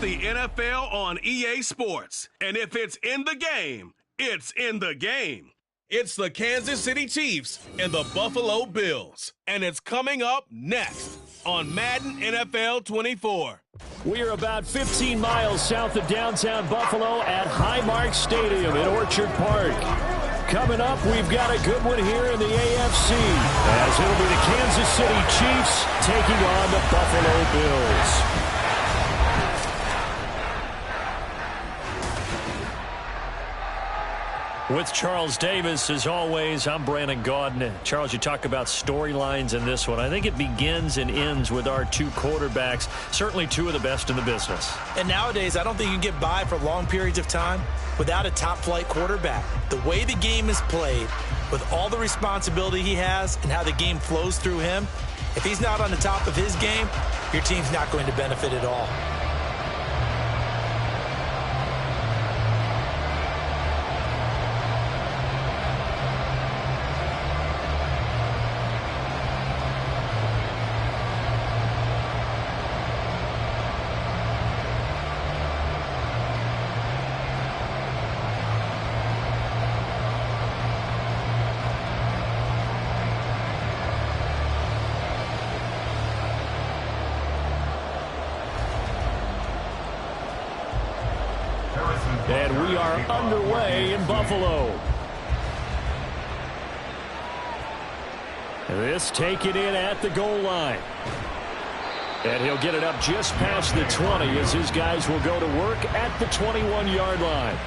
the NFL on EA Sports. And if it's in the game, it's in the game. It's the Kansas City Chiefs and the Buffalo Bills. And it's coming up next on Madden NFL 24. We are about 15 miles south of downtown Buffalo at Highmark Stadium in Orchard Park. Coming up, we've got a good one here in the AFC, as it'll be the Kansas City Chiefs taking on the Buffalo Bills. With Charles Davis, as always, I'm Brandon Gaudin. Charles, you talk about storylines in this one. I think it begins and ends with our two quarterbacks, certainly two of the best in the business. And nowadays, I don't think you can get by for long periods of time without a top-flight quarterback. The way the game is played, with all the responsibility he has and how the game flows through him, if he's not on the top of his game, your team's not going to benefit at all. And we are underway in Buffalo. This taken in at the goal line. And he'll get it up just past the 20 as his guys will go to work at the 21-yard line.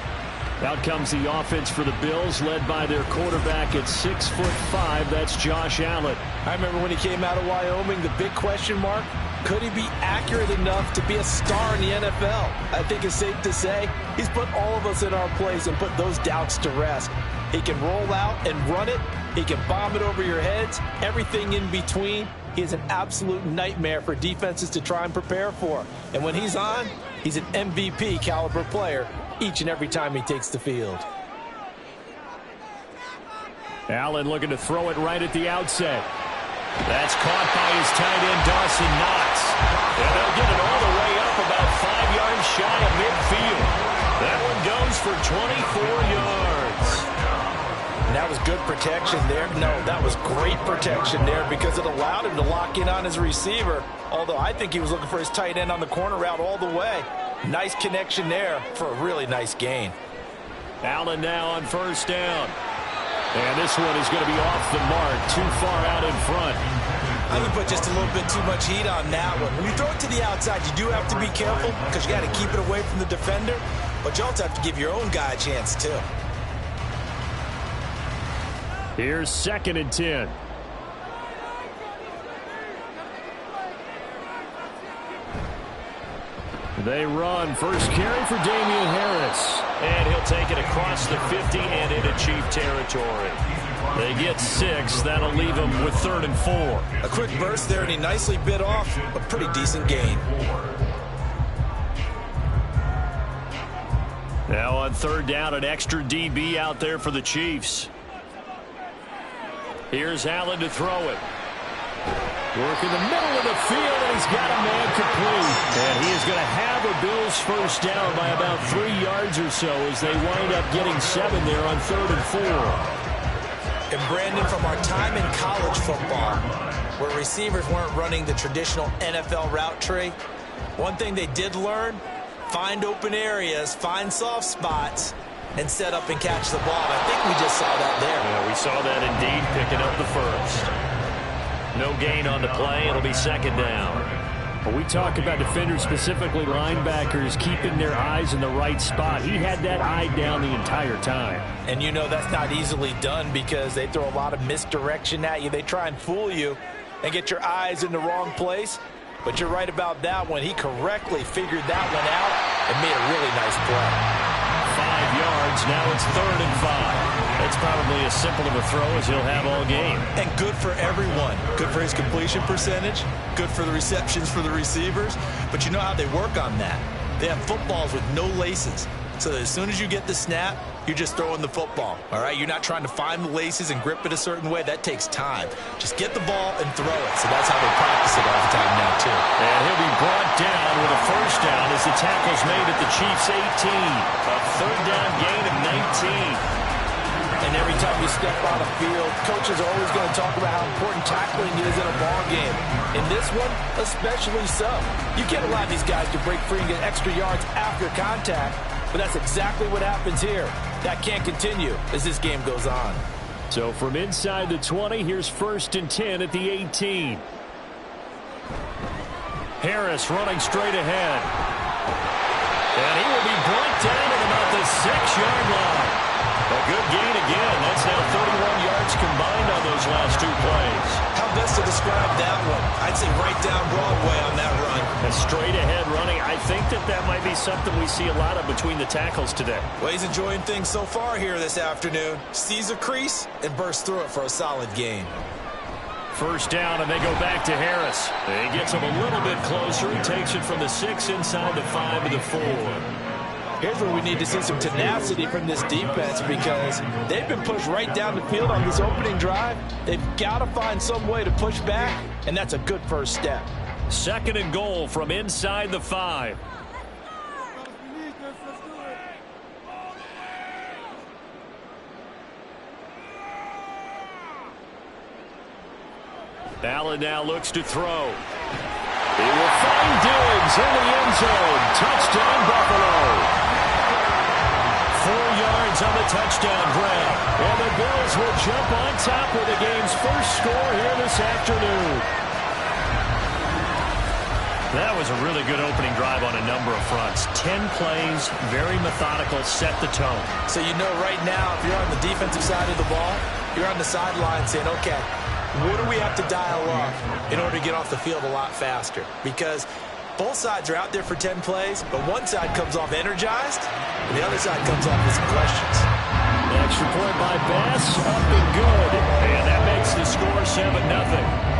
Out comes the offense for the Bills, led by their quarterback at 6'5". That's Josh Allen. I remember when he came out of Wyoming, the big question mark, could he be accurate enough to be a star in the NFL? I think it's safe to say he's put all of us in our place and put those doubts to rest. He can roll out and run it. He can bomb it over your heads. Everything in between. He is an absolute nightmare for defenses to try and prepare for. And when he's on, he's an MVP caliber player each and every time he takes the field. Allen looking to throw it right at the outset. That's caught by his tight end, Dawson Knox. And they'll get it all the way up about 5 yards shy of midfield. That one goes for 24 yards. And that was good protection there. No, that was great protection there because it allowed him to lock in on his receiver. Although I think he was looking for his tight end on the corner route all the way. Nice connection there for a really nice gain. Allen now on first down. And this one is going to be off the mark, too far out in front. I think put just a little bit too much heat on that one. When you throw it to the outside, you do have to be careful because you got to keep it away from the defender. But you also have to give your own guy a chance, too. Here's 2nd and 10. They run. First carry for Damian Harris. And he'll take it across the 50 and into Chief territory. They get 6. That'll leave them with 3rd and 4. A quick burst there, and he nicely bit off a pretty decent gain. Now on 3rd down, an extra DB out there for the Chiefs. Here's Allen to throw it. Work in the middle of the field, and he's got a man complete. And he is going to have a Bills first down by about 3 yards or so as they wind up getting 7 there on 3rd and 4. And Brandon, from our time in college football, where receivers weren't running the traditional NFL route tree, one thing they did learn, find open areas, find soft spots, and set up and catch the ball. I think we just saw that there. Yeah, we saw that indeed, picking up the first. No gain on the play. It'll be 2nd down. When we talk about defenders, specifically linebackers, keeping their eyes in the right spot, he had that eye down the entire time. And you know that's not easily done because they throw a lot of misdirection at you. They try and fool you and get your eyes in the wrong place. But you're right about that one. He correctly figured that one out and made a really nice play. 5 yards. Now it's 3rd and 5. It's probably as simple of a throw as he'll have all game. And good for everyone. Good for his completion percentage. Good for the receptions for the receivers. But you know how they work on that. They have footballs with no laces. So as soon as you get the snap, you're just throwing the football, all right? You're not trying to find the laces and grip it a certain way. That takes time. Just get the ball and throw it. So that's how they practice it all the time now, too. And he'll be brought down with a first down as the tackle's made at the Chiefs' 18. A third down gain of 19. And every time you step on the field, coaches are always going to talk about how important tackling is in a ball game. In this one, especially so. You can't allow these guys to break free and get extra yards after contact, but that's exactly what happens here. That can't continue as this game goes on. So from inside the 20, here's 1st and 10 at the 18. Harris running straight ahead. And he will be brought down at about the 6-yard line. A good gain again. That's now 31 yards combined on those last 2 plays. How best to describe that one? I'd say right down Broadway on that run. A straight ahead running. I think that might be something we see a lot of between the tackles today. Well, he's enjoying things so far here this afternoon. Sees a crease and bursts through it for a solid gain. First down, and they go back to Harris. He gets him a little bit closer. He takes it from the 6 inside the 5 to the 4. Here's where we need to see some tenacity from this defense because they've been pushed right down the field on this opening drive. They've got to find some way to push back, and that's a good first step. 2nd and goal from inside the 5. Allen now looks to throw. He will find Diggs in the end zone. Touchdown, Buffalo. 4 yards on the touchdown grab. And the Bills will jump on top with the game's first score here this afternoon. That was a really good opening drive on a number of fronts. 10 plays, very methodical, set the tone. So you know right now, if you're on the defensive side of the ball, you're on the sideline saying, okay, what do we have to dial up in order to get off the field a lot faster? Because both sides are out there for 10 plays, but one side comes off energized, and the other side comes off with some questions. An extra point by Bass, up and good. And that makes the score 7-0.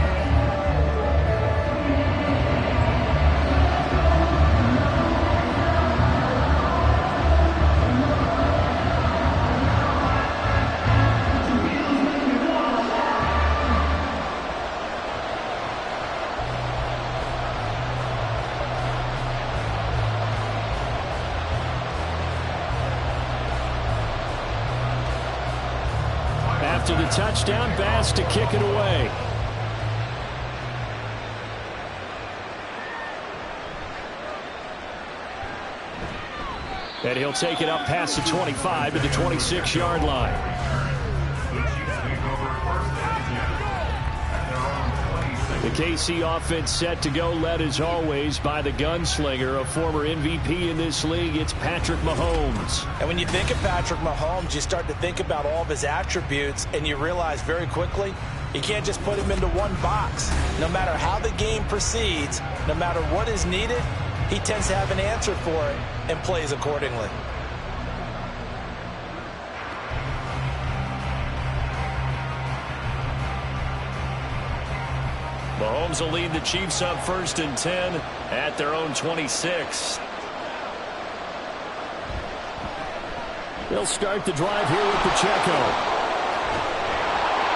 After the touchdown, Bass to kick it away. And he'll take it up past the 25 to the 26-yard line. The KC offense set to go, led as always by the gunslinger, a former MVP in this league. It's Patrick Mahomes. And when you think of Patrick Mahomes, you start to think about all of his attributes, and you realize very quickly you can't just put him into one box. No matter how the game proceeds, no matter what is needed, he tends to have an answer for it and plays accordingly. Mahomes will lead the Chiefs up 1st and 10 at their own 26. They'll start the drive here with Pacheco.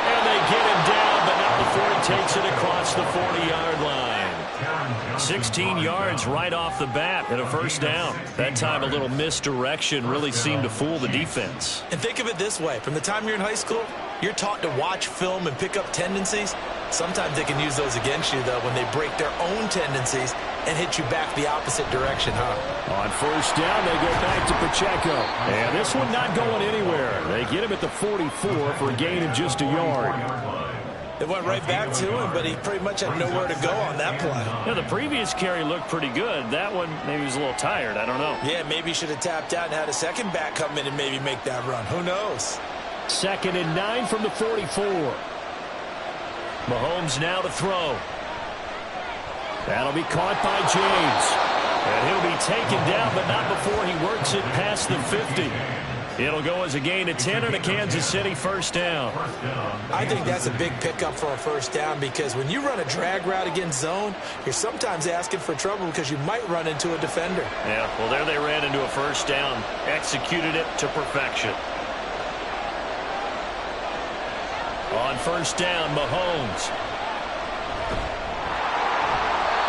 And they get him down, but not before he takes it across the 40-yard line. 16 yards right off the bat and a first down. That time a little misdirection really seemed to fool the defense. And think of it this way. From the time you're in high school, you're taught to watch film and pick up tendencies. Sometimes they can use those against you, though, when they break their own tendencies and hit you back the opposite direction, huh? On first down, they go back to Pacheco. And this one not going anywhere. They get him at the 44 for a gain of just a yard. It went right back to him, but he pretty much had nowhere to go on that play. Yeah, the previous carry looked pretty good. That one, maybe he was a little tired. I don't know. Yeah, maybe he should have tapped out and had a second back come in and maybe make that run. Who knows? 2nd and 9 from the 44. Mahomes now to throw. That'll be caught by James. And he'll be taken down, but not before he works it past the 50. It'll go as a gain of 10 and a Kansas City first down. I think that's a big pickup for a first down because when you run a drag route against zone, you're sometimes asking for trouble because you might run into a defender. Yeah, well, there they ran into a first down. Executed it to perfection. On first down, Mahomes.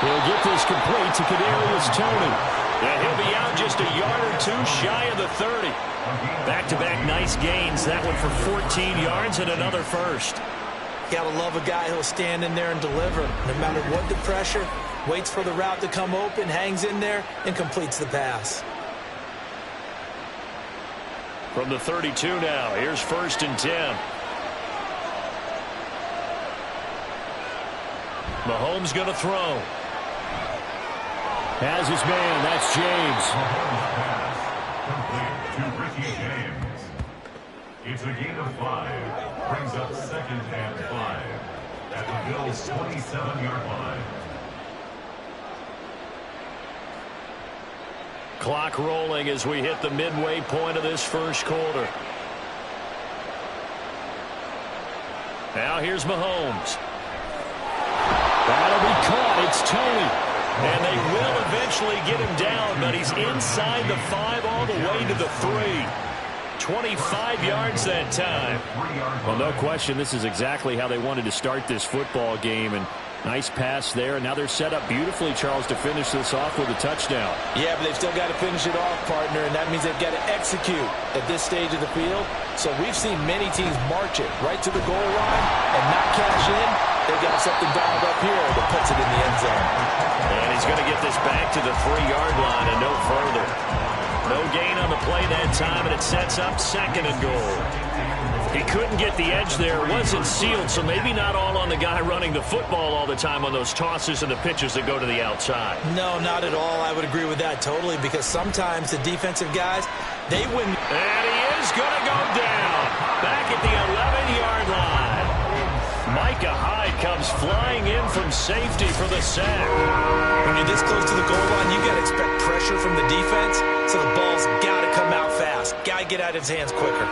He'll get this complete to Kadarius Toney. And he'll be out just a yard or two shy of the 30. Back-to-back nice gains. That one for 14 yards and another first. You gotta love a guy who'll stand in there and deliver. No matter what the pressure, waits for the route to come open, hangs in there, and completes the pass. From the 32 now, here's 1st and 10. Mahomes going to throw. Has his man. That's James. Complete to Ricky James. It's a gain of 5. Brings up 2nd and 5 at the Bills' 27-yard line. Clock rolling as we hit the midway point of this first quarter. Now here's Mahomes. That'll be caught. It's Toney. And they will eventually get him down, but he's inside the 5 all the way to the 3. 25 yards that time. Well, no question, this is exactly how they wanted to start this football game. And nice pass there. And now they're set up beautifully, Charles, to finish this off with a touchdown. Yeah, but they've still got to finish it off, partner, and that means they've got to execute at this stage of the field. So we've seen many teams march it right to the goal line and not cash in. They've got something dialed up here that puts it in the end zone. And he's going to get this back to the 3-yard line and no further. No gain on the play that time, and it sets up 2nd and goal. He couldn't get the edge there. Wasn't sealed, so maybe not all on the guy running the football all the time on those tosses and the pitches that go to the outside. No, not at all. I would agree with that totally because sometimes the defensive guys, they win. And he is going to go down. Back at the 11-yard line. Micah Hyde comes flying in from safety for the sack. When you're this close to the goal line, you got to expect pressure from the defense, so the ball's got to come out fast. Got to get out of his hands quicker.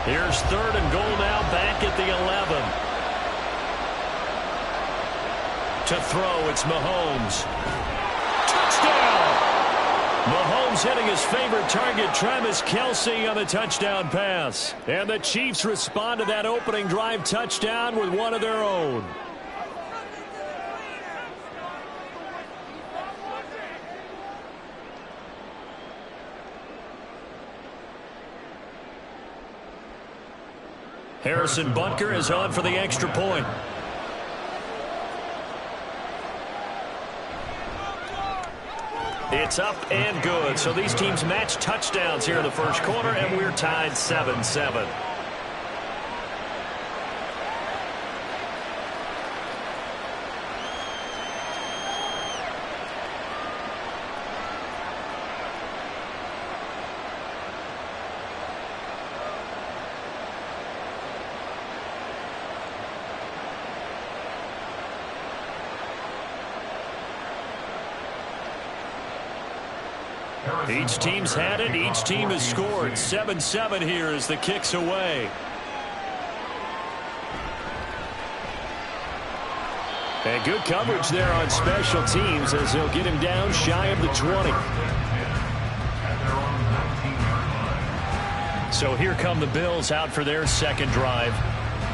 Here's 3rd and goal now, back at the 11. To throw, it's Mahomes. Touchdown! Mahomes hitting his favorite target, Travis Kelce, on the touchdown pass. And the Chiefs respond to that opening drive touchdown with one of their own. Harrison Butker is on for the extra point. It's up and good. So these teams match touchdowns here in the first quarter, and we're tied 7-7. Each team's had it. Each team has scored. 7-7 here as the kick's away. And good coverage there on special teams as they'll get him down shy of the 20. So here come the Bills out for their second drive.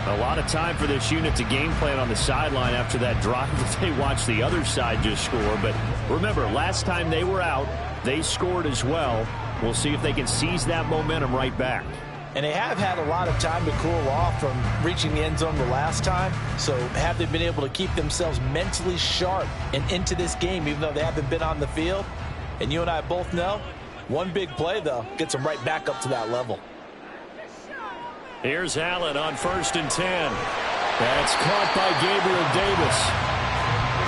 A lot of time for this unit to game plan on the sideline after that drive that they watched the other side just score. But remember, last time they were out, they scored as well. We'll see if they can seize that momentum right back. And they have had a lot of time to cool off from reaching the end zone the last time. So have they been able to keep themselves mentally sharp and into this game, even though they haven't been on the field? And you and I both know, one big play, though, gets them right back up to that level. Here's Allen on 1st and 10. That's caught by Gabriel Davis.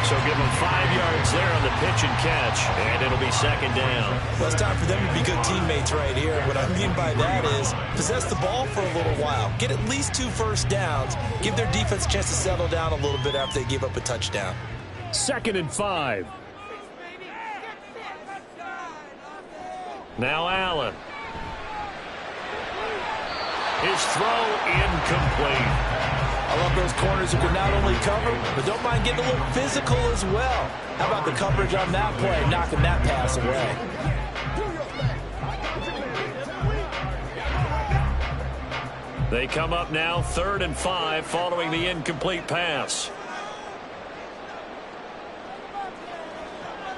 So give them 5 yards there on the pitch and catch, and it'll be second down. Well, it's time for them to be good teammates right here. What I mean by that is possess the ball for a little while. Get at least 2 first downs. Give their defense a chance to settle down a little bit after they give up a touchdown. 2nd and 5. Now Allen. His throw incomplete. I love those corners who can not only cover, but don't mind getting a little physical as well. How about the coverage on that play, knocking that pass away? They come up now 3rd and 5 following the incomplete pass.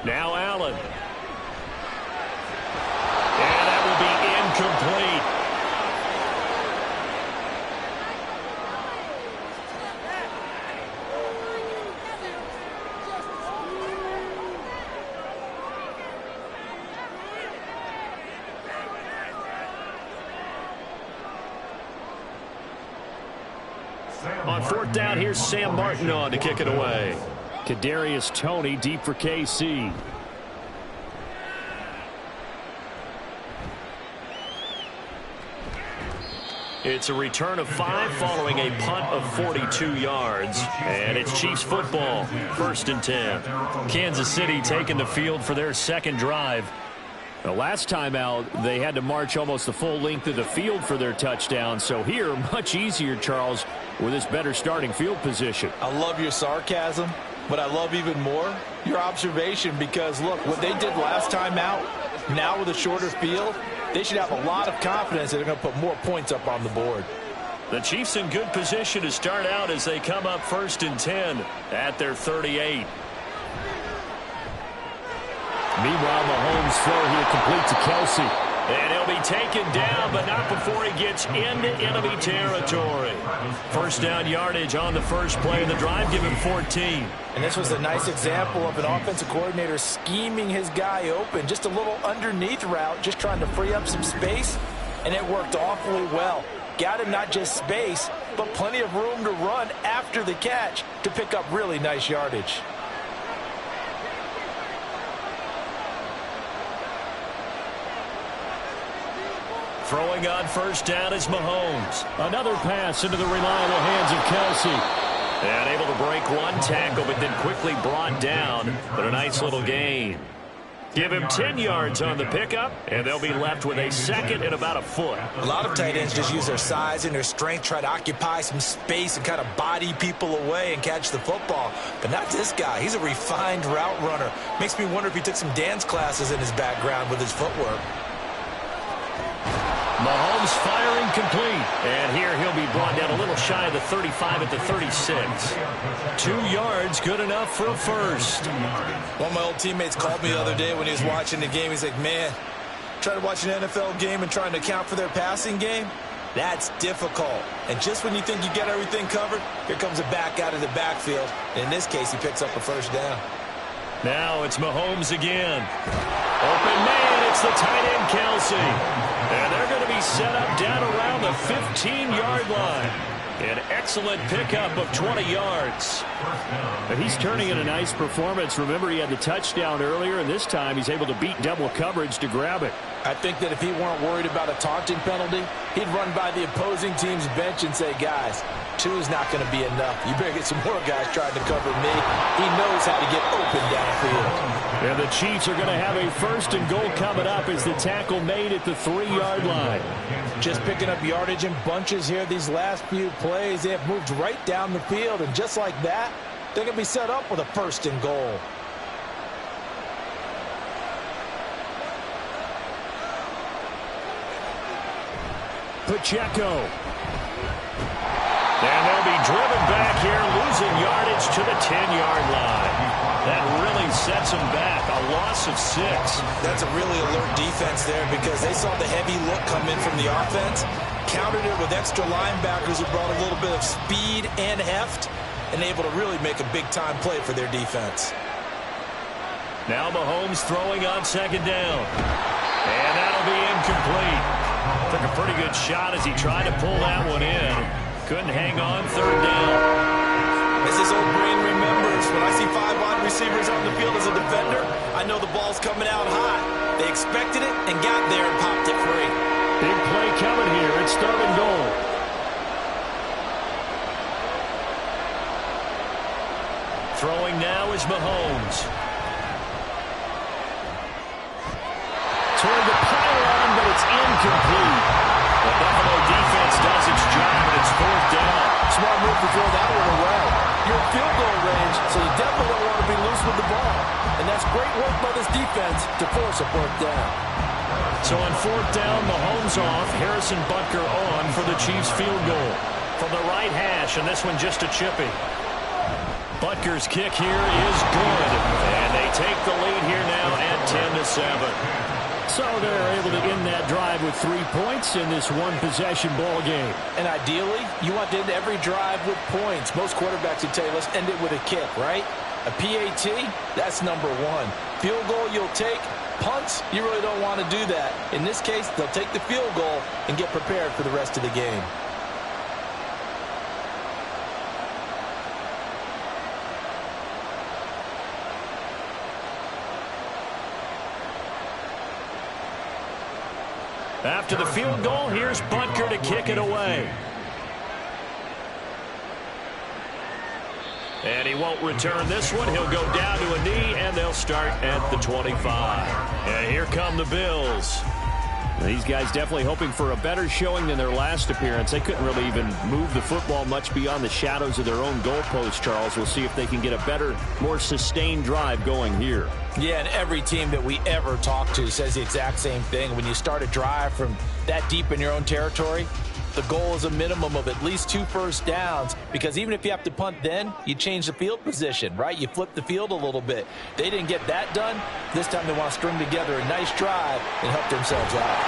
Now Allen. And that will be incomplete. On 4th down, here's Sam Martin on to kick it away. Kadarius Toney deep for KC. It's a return of 5 following a punt of 42 yards. And it's Chiefs football, 1st and 10. Kansas City taking the field for their second drive. The last time out, they had to march almost the full length of the field for their touchdown. So here, much easier, Charles, with this better starting field position. I love your sarcasm, but I love even more your observation because, look, what they did last time out, now with a shorter field, they should have a lot of confidence that they're going to put more points up on the board. The Chiefs in good position to start out as they come up 1st and 10 at their 38. Meanwhile, Mahomes' throw here complete to Kelsey. And he'll be taken down, but not before he gets into enemy territory. 1st down yardage on the first play of the drive, give him 14. And this was a nice example of an offensive coordinator scheming his guy open. Just a little underneath route, just trying to free up some space, and it worked awfully well. Got him not just space, but plenty of room to run after the catch to pick up really nice yardage. Throwing on 1st down is Mahomes. Another pass into the reliable hands of Kelsey. And able to break one tackle, but then quickly brought down. But a nice little gain. Give him 10 yards on the pickup, and they'll be left with a 2nd and about a foot. A lot of tight ends just use their size and their strength, try to occupy some space and kind of body people away and catch the football. But not this guy. He's a refined route runner. Makes me wonder if he took some dance classes in his background with his footwork. Mahomes firing complete. And here he'll be brought down a little shy of the 35 at the 36. 2 yards, good enough for a first. One of my old teammates called me the other day when he was watching the game. He's like, man, trying to watch an NFL game and trying to account for their passing game, that's difficult. And just when you think you get everything covered, here comes a back out of the backfield. And in this case, he picks up a 1st down. Now it's Mahomes again. Open man, it's the tight end Kelsey. And they're going to be set up down around the 15-yard line. An excellent pickup of 20 yards. But he's turning in a nice performance. Remember, he had the touchdown earlier, and this time he's able to beat double coverage to grab it. I think that if he weren't worried about a taunting penalty, he'd run by the opposing team's bench and say, guys, 2 is not going to be enough. You better get some more guys trying to cover me. He knows how to get open downfield. And the Chiefs are going to have a 1st and goal coming up as the tackle made at the 3-yard line. Just picking up yardage in bunches here these last few plays. They have moved right down the field, and just like that, they're going to be set up with a 1st and goal. Pacheco. And they'll be driven back here, losing yardage to the 10-yard line. That really sets them back, a loss of 6. That's a really alert defense there because they saw the heavy look come in from the offense, countered it with extra linebackers who brought a little bit of speed and heft, and able to really make a big-time play for their defense. Now Mahomes throwing on 2nd down. And that'll be incomplete. Took a pretty good shot as he tried to pull that one in. Couldn't hang on 3rd down. As his old brain remembers, when I see 5 wide know the ball's coming out hot. They expected it and got there and popped it free. Big play coming here. It's 3rd and goal. Throwing now is Mahomes. Toward the pylon, but it's incomplete. The Buffalo defense does its job, and it's 4th down. Smart move to throw that one away. You're in field goal range, so you definitely don't want to be loose with the ball. And that's great work by this defense to force a 4th down. So on 4th down, Mahomes off. Harrison Butker on for the Chiefs field goal. From the right hash, and this one just a chippy. Butker's kick here is good. And they take the lead here now at 10-7. So they're able to end that drive with 3 points in this one-possession ball game. And ideally, you want to end every drive with points. Most quarterbacks would tell you, let's end it with a kick, right? A PAT, that's number 1. Field goal you'll take. Punts, you really don't want to do that. In this case, they'll take the field goal and get prepared for the rest of the game. After the field goal, here's Butker to kick it away. And he won't return this one. He'll go down to a knee, and they'll start at the 25. And here come the Bills. These guys definitely hoping for a better showing than their last appearance. They couldn't really even move the football much beyond the shadows of their own goalpost, Charles. We'll see if they can get a better, more sustained drive going here. Yeah, and every team that we ever talk to says the exact same thing. When you start a drive from that deep in your own territory, the goal is a minimum of at least 2 first downs, because even if you have to punt then, you change the field position, right? You flip the field a little bit. They didn't get that done. This time they want to string together a nice drive and help themselves out.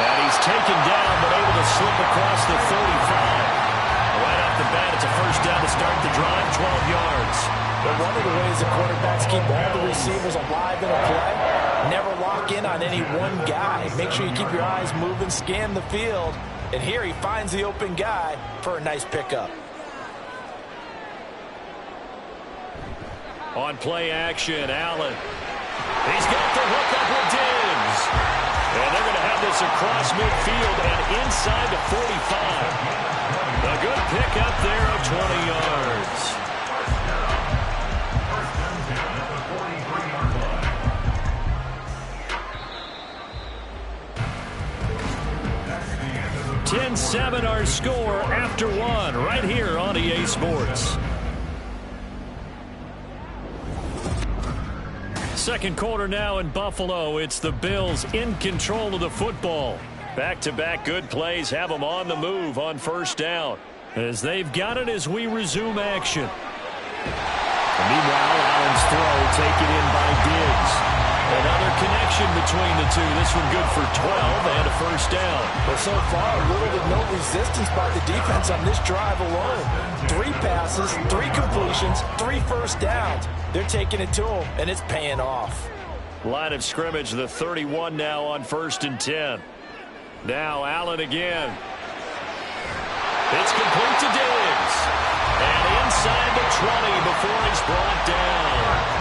And he's taken down, but able to slip across the 35. Right off the bat, it's a first down to start the drive, 12 yards. But one of the ways the quarterbacks keep all the receivers alive in a play, never lock in on any one guy. Make sure you keep your eyes moving, scan the field. And here he finds the open guy for a nice pickup. On play action, Allen. He's got the hook up with Diggs. And they're going to have this across midfield and inside the 45. A good pickup there of 20 yards. 10-7 our score after 1 right here on EA Sports. Second quarter now in Buffalo. It's the Bills in control of the football. Back-to-back good plays have them on the move on first down. As they've got it as we resume action. Meanwhile, Allen's throw taken in by Diggs. Another connection between the two. This one good for 12 and a first down. But so far, little to no resistance by the defense on this drive alone. 3 passes, 3 completions, 3 first downs. They're taking it to them, and it's paying off. Line of scrimmage, the 31 now on 1st and 10. Now Allen again. It's complete to Diggs. And inside the 20 before he's brought down.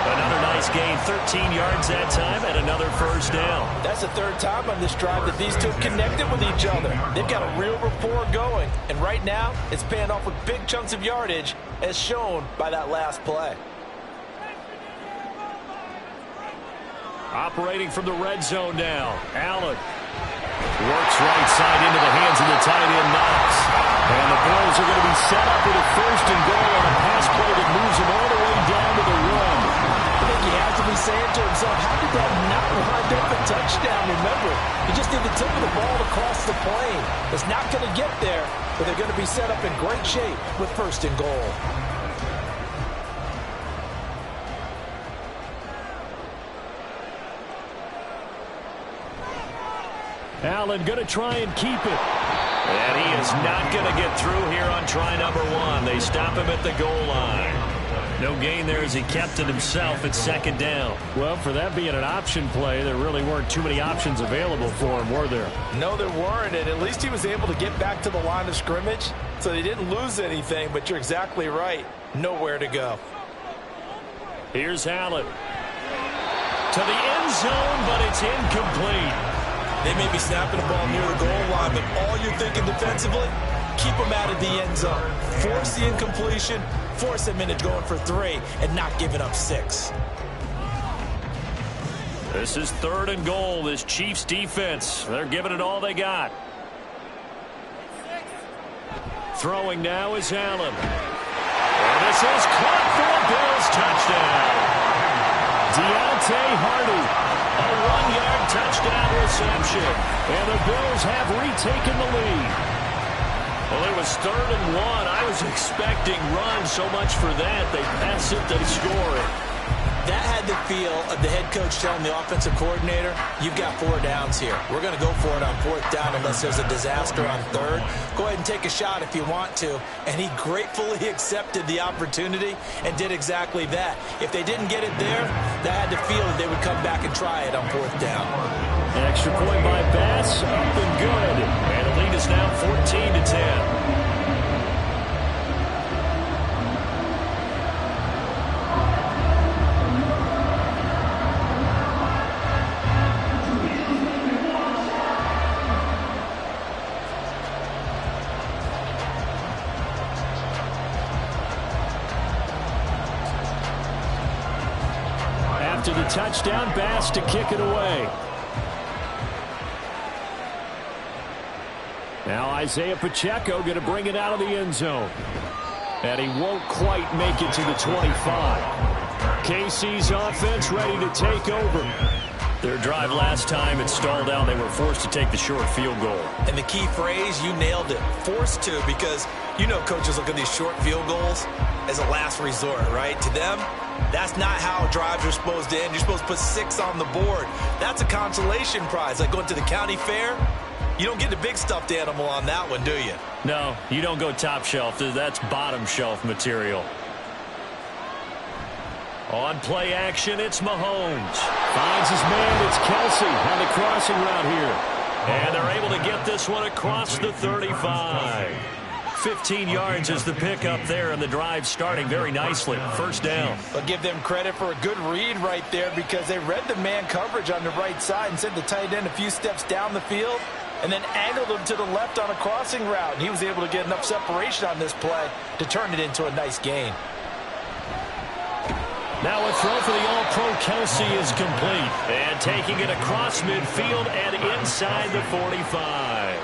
Another nice gain, 13 yards that time, and another first down. That's the 3rd time on this drive that these two connected with each other. They've got a real rapport going, and right now it's paying off with big chunks of yardage, as shown by that last play. Operating from the red zone now, Allen works right side into the hands of the tight end Knox. And the Bills are going to be set up with a 1st and goal on a pass play that moves them all the way down to the run. I think he has to be saying to himself, how did that not wind up a touchdown? Remember, he just need the tip of the ball across the plane. It's not going to get there, but they're going to be set up in great shape with 1st and goal. Allen going to try and keep it. And he is not going to get through here on try number 1. They stop him at the goal line. No gain there as he kept it himself at 2nd down. Well, for that being an option play, there really weren't too many options available for him, were there? No, there weren't, and at least he was able to get back to the line of scrimmage, so they didn't lose anything, but you're exactly right. Nowhere to go. Here's Allen. to the end zone, but it's incomplete. They may be snapping the ball near the goal line, but all you're thinking defensively, keep them out of the end zone. Force the incompletion, force them into going for 3, and not giving up 6. This is 3rd and goal, this Chiefs defense. They're giving it all they got. Throwing now is Allen. And this is caught for a Bills touchdown. Deontay Hardy, a 1-yard touchdown reception. And the Bills have retaken the lead. Well, it was 3rd and 1. I was expecting run so much for that. They pass it, they score it. That had the feel of the head coach telling the offensive coordinator, you've got 4 downs here. We're going to go for it on 4th down unless there's a disaster on 3rd. Go ahead and take a shot if you want to. And he gratefully accepted the opportunity and did exactly that. If they didn't get it there, that had the feel that they would come back and try it on 4th down. An extra point by Bass, up and good. And the lead is now 14-10. After the touchdown, Bass to kick it away. Now Isaiah Pacheco going to bring it out of the end zone. And he won't quite make it to the 25. KC's offense ready to take over. Their drive last time, it stalled out. They were forced to take the short field goal. And the key phrase, you nailed it, forced to, because you know coaches look at these short field goals as a last resort, right? To them, that's not how drives are supposed to end. You're supposed to put 6 on the board. That's a consolation prize, like going to the county fair. You don't get the big stuffed animal on that one, do you? No, you don't go top shelf. That's bottom shelf material. On play action, it's Mahomes. Finds his man, it's Kelsey on the crossing route here. And they're able to get this one across the 35. 15 yards is the pickup there, and the drive starting very nicely. 1st down. But give them credit for a good read right there, because they read the man coverage on the right side and sent the tight end a few steps down the field and then angled him to the left on a crossing route. And he was able to get enough separation on this play to turn it into a nice gain. Now a throw for the All-Pro Kelsey is complete. And taking it across midfield and inside the 45.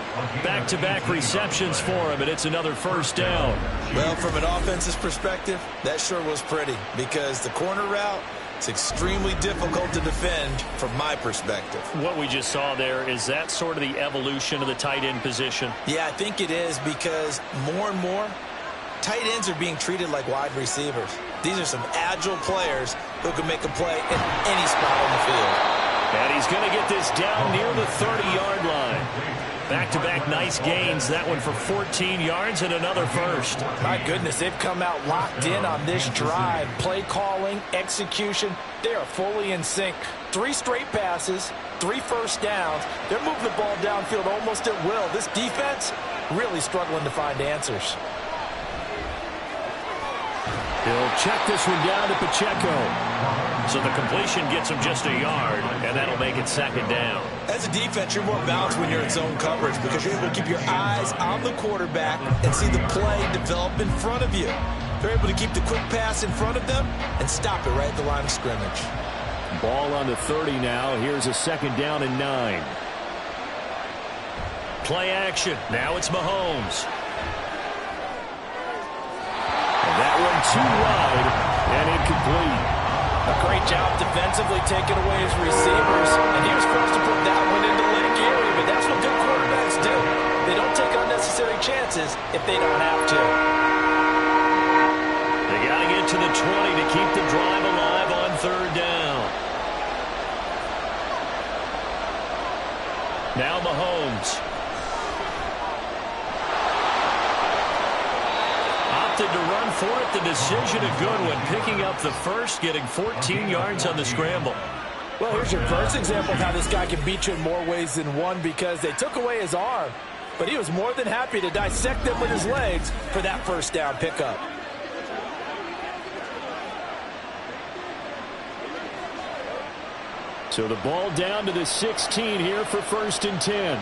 Back-to-back receptions for him, and it's another 1st down. Well, from an offense's perspective, that sure was pretty, because the corner route, it's extremely difficult to defend from my perspective. What we just saw there, is that sort of the evolution of the tight end position? Yeah, I think it is, because more and more, tight ends are being treated like wide receivers. These are some agile players who can make a play in any spot on the field. And he's going to get this down near the 30-yard line. Back-to-back nice gains. That one for 14 yards and another 1st. My goodness, they've come out locked in on this drive. Play calling, execution, they are fully in sync. 3 straight passes, 3 1st downs. They're moving the ball downfield almost at will. This defense really struggling to find answers. He'll check this one down to Pacheco. So the completion gets him just a yard, and that'll make it 2nd down. As a defense, you're more balanced when you're in zone coverage, because you're able to keep your eyes on the quarterback and see the play develop in front of you. They're able to keep the quick pass in front of them and stop it right at the line of scrimmage. Ball on the 30 now. Here's a 2nd down and 9. Play action. Now it's Mahomes. And that one too wide and incomplete. A great job defensively taking away his receivers, and he was forced to put that one into Lake Erie, but that's what good quarterbacks do. They don't take unnecessary chances if they don't have to. They got to get to the 20 to keep the drive alive on 3rd down. Now Mahomes. Opted to run for it. The decision a good one. Picking up the 1st, getting 14 yards on the scramble. Well, here's your first example of how this guy can beat you in more ways than one, because they took away his arm, but he was more than happy to dissect them with his legs for that 1st down pickup. So the ball down to the 16 here for 1st and 10.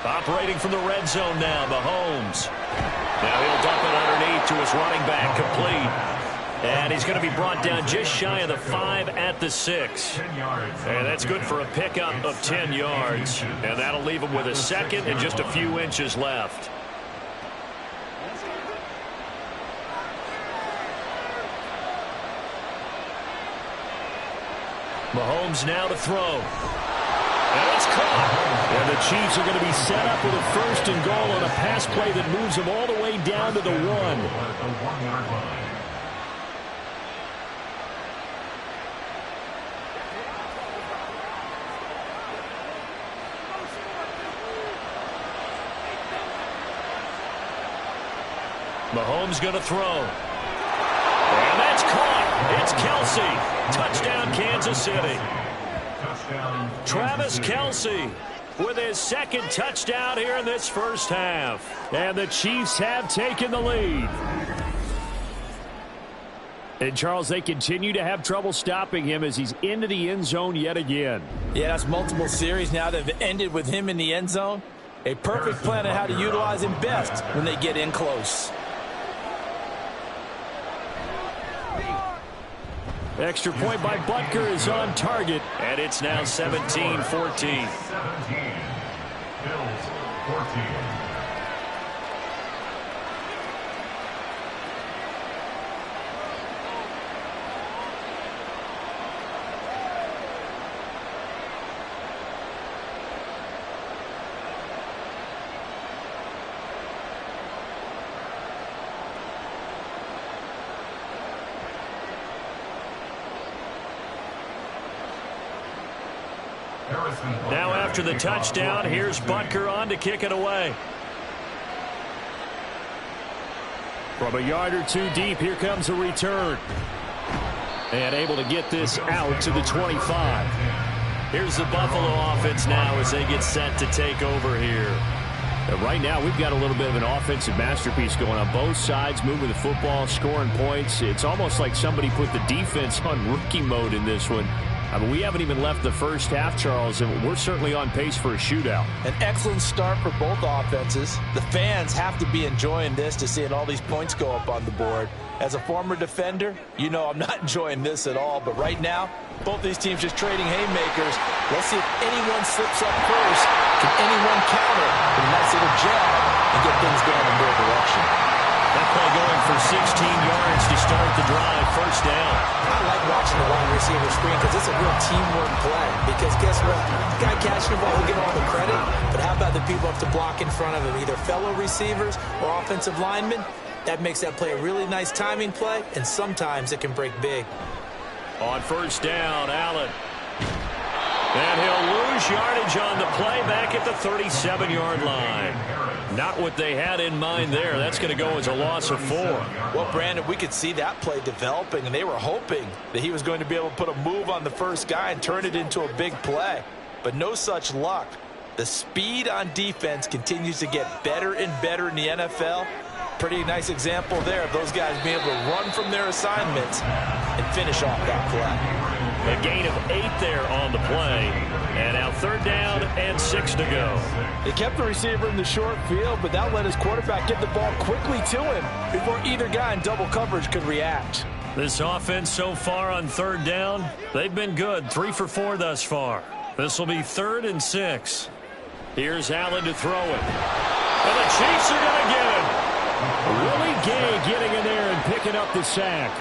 Operating from the red zone now, Mahomes. Now he'll dump it underneath to his running back, complete. And he's going to be brought down just shy of the 5 at the 6. And that's good for a pickup of 10 yards. And that'll leave him with a second and just a few inches left. Mahomes now to throw. And it's caught. And the Chiefs are going to be set up with a 1st and goal on a pass play that moves them all the way down to the 1. Mahomes going to throw. And that's caught. It's Kelce. Touchdown, Kansas City. Travis Kelce with his 2nd touchdown here in this 1st half. And the Chiefs have taken the lead. And, Charles, they continue to have trouble stopping him as he's into the end zone yet again. Yeah, that's multiple series now that have ended with him in the end zone. A perfect plan on how to utilize him best when they get in close. Extra point by Butker is on target, and it's now 17-14. 17. Bills 14. Now after the touchdown, here's Butker on to kick it away. From a yard or 2 deep, here comes a return. And able to get this out to the 25. Here's the Buffalo offense now as they get set to take over here. Right now, we've got a little bit of an offensive masterpiece going on both sides, moving the football, scoring points. It's almost like somebody put the defense on rookie mode in this one. I mean, we haven't even left the 1st half, Charles, and we're certainly on pace for a shootout. An excellent start for both offenses. The fans have to be enjoying this to seeing all these points go up on the board. As a former defender, you know I'm not enjoying this at all, but right now, both these teams just trading haymakers. Let's see if anyone slips up first. Can anyone counter with a nice little jab and get things going in their direction? That play going for 16 yards to start the drive, 1st down. I like watching the wide receiver screen because it's a real teamwork play. Because guess what? The guy catching the ball will get all the credit, but how about the people up to block in front of him, either fellow receivers or offensive linemen? That makes that play a really nice timing play, and sometimes it can break big. On 1st down, Allen. And he'll lose yardage on the play back at the 37-yard line. Not what they had in mind there. That's going to go as a loss of 4. Well, Brandon, we could see that play developing, and they were hoping that he was going to be able to put a move on the first guy and turn it into a big play. But no such luck. The speed on defense continues to get better and better in the NFL. Pretty nice example there of those guys being able to run from their assignments and finish off that play. A gain of 8 there on the play. And now 3rd down and 6 to go. They kept the receiver in the short field, but that let his quarterback get the ball quickly to him before either guy in double coverage could react. This offense so far on 3rd down, they've been good. 3 for 4 thus far. This will be 3rd and 6. Here's Allen to throw it. And the Chiefs are going to get him. Willie Gay getting in there and picking up the sack.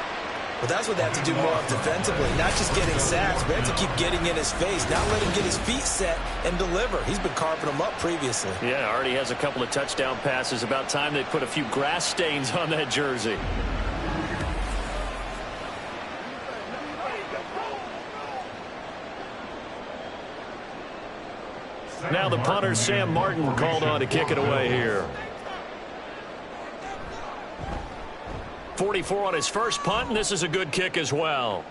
Well, that's what they have to do more of defensively. Not just getting sacks, but have to keep getting in his face. Not let him get his feet set and deliver. He's been carving them up previously. Yeah, already has a couple of touchdown passes. About time they put a few grass stains on that jersey. Now the punter, Sam Martin, called on to kick it away here. 44 on his first punt, and this is a good kick as well.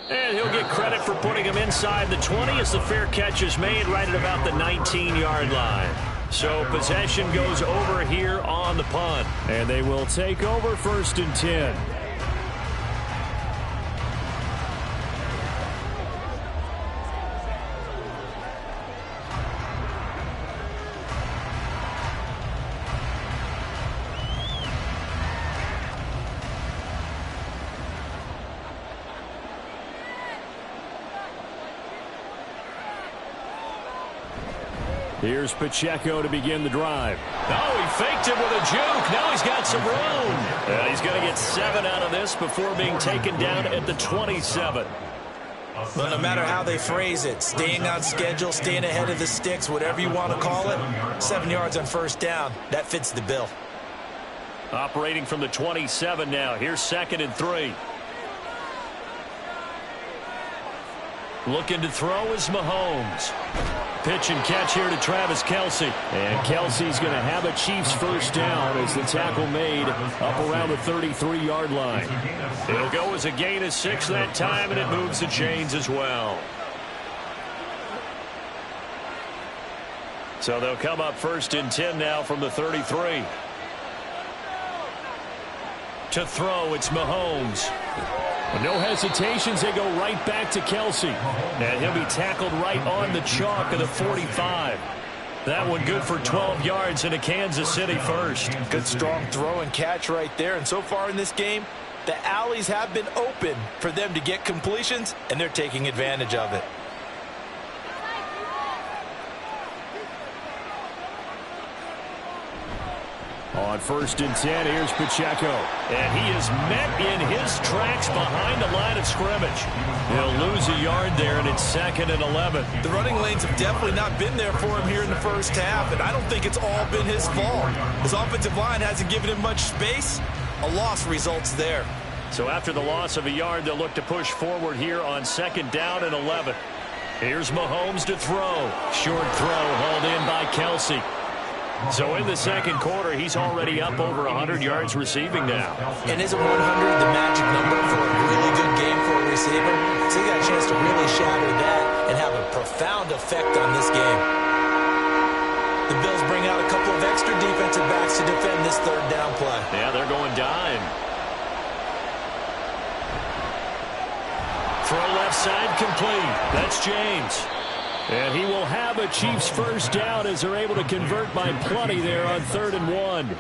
And he'll get credit for putting him inside the 20 as the fair catch is made right at about the 19-yard line. So possession goes over here on the punt. And they will take over 1st and 10. Here's Pacheco to begin the drive. Oh, he faked it with a juke. Now he's got some room. And he's going to get 7 out of this before being taken down at the 27. Well, no matter how they phrase it, staying on schedule, staying ahead of the sticks, whatever you want to call it, 7 yards on first down, that fits the bill. Operating from the 27 now. Here's 2nd and 3. Looking to throw is Mahomes. Pitch and catch here to Travis Kelce. And Kelce's going to have a Chiefs first down as the tackle made up around the 33-yard line. It'll go as a gain of 6 that time, and it moves the chains as well. So they'll come up 1st and 10 now from the 33. To throw, it's Mahomes. No hesitations, they go right back to Kelce. And he'll be tackled right on the chalk of the 45. That one good for 12 yards and a Kansas City first. Good strong throw and catch right there. And so far in this game, the alleys have been open for them to get completions, and they're taking advantage of it. On 1st and 10, here's Pacheco. And he is met in his tracks behind the line of scrimmage. He'll lose a yard there, and it's 2nd and 11. The running lanes have definitely not been there for him here in the first half, and I don't think it's all been his fault. His offensive line hasn't given him much space. A loss results there. So after the loss of a yard, they'll look to push forward here on 2nd down and 11. Here's Mahomes to throw. Short throw hauled in by Kelce. So in the second quarter, he's already up over 100 yards receiving now. And isn't 100 the magic number for a really good game for a receiver? So he got a chance to really shatter that and have a profound effect on this game. The Bills bring out a couple of extra defensive backs to defend this 3rd down play. Yeah, they're going dime. Throw left side complete. That's James. And he will have a Chiefs first down as they're able to convert by plenty there on 3rd and 1.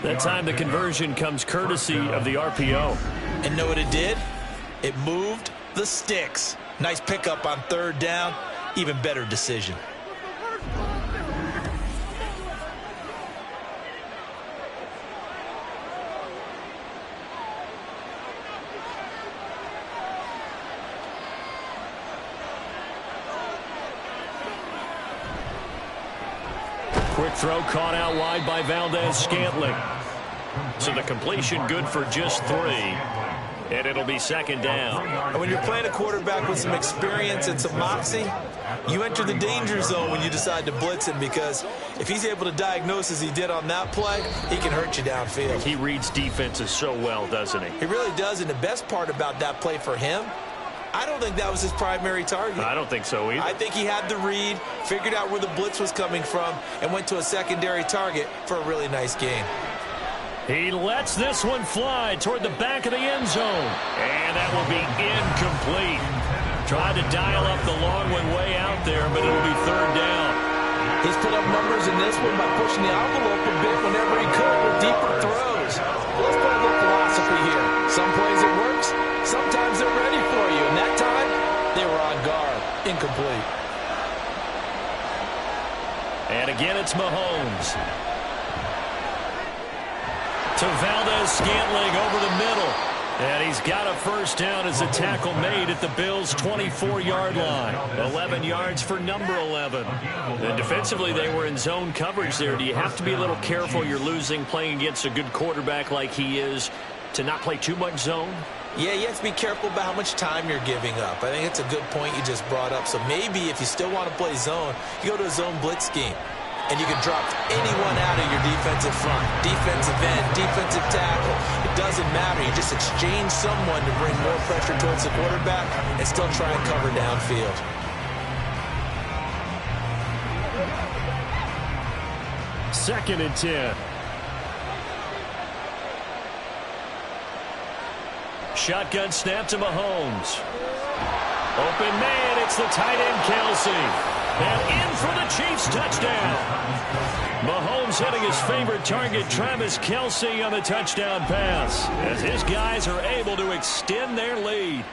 That time the conversion comes courtesy of the RPO. And know what it did? It moved the sticks. Nice pickup on 3rd down. Even better decision. Quick throw caught out wide by Valdez-Scantling. So the completion good for just 3. And it'll be 2nd down. And when you're playing a quarterback with some experience and some moxie, you enter the danger zone when you decide to blitz him, because if he's able to diagnose as he did on that play, he can hurt you downfield. He reads defenses so well, doesn't he? He really does, and the best part about that play for him, I don't think that was his primary target. I don't think so either. I think he had the read, figured out where the blitz was coming from, and went to a secondary target for a really nice gain. He lets this one fly toward the back of the end zone. And that will be incomplete. Tried to dial up the long one way out there, but it'll be 3rd down. He's put up numbers in this one by pushing the envelope a bit whenever he could with deeper throws. Let's play a little philosophy here. Some plays it works, sometimes they're ready for you, and that time they were on guard. Incomplete. And again, it's Mahomes. To Valdez-Scantling over the middle. And he's got a first down as a tackle made at the Bills' 24-yard line. 11 yards for number 11. And defensively, they were in zone coverage there. Do you have to be a little careful? You're losing playing against a good quarterback like he is to not play too much zone? Yeah, you have to be careful about how much time you're giving up. I think it's a good point you just brought up. So maybe if you still want to play zone, you go to a zone blitz scheme. And you can drop anyone out of your defensive front, defensive end, defensive tackle. It doesn't matter. You just exchange someone to bring more pressure towards the quarterback and still try and cover downfield. Second and 10. Shotgun snap to Mahomes. Open man, it's the tight end Kelce. And in for the Chiefs touchdown. Mahomes hitting his favorite target, Travis Kelce, on the touchdown pass, as his guys are able to extend their lead.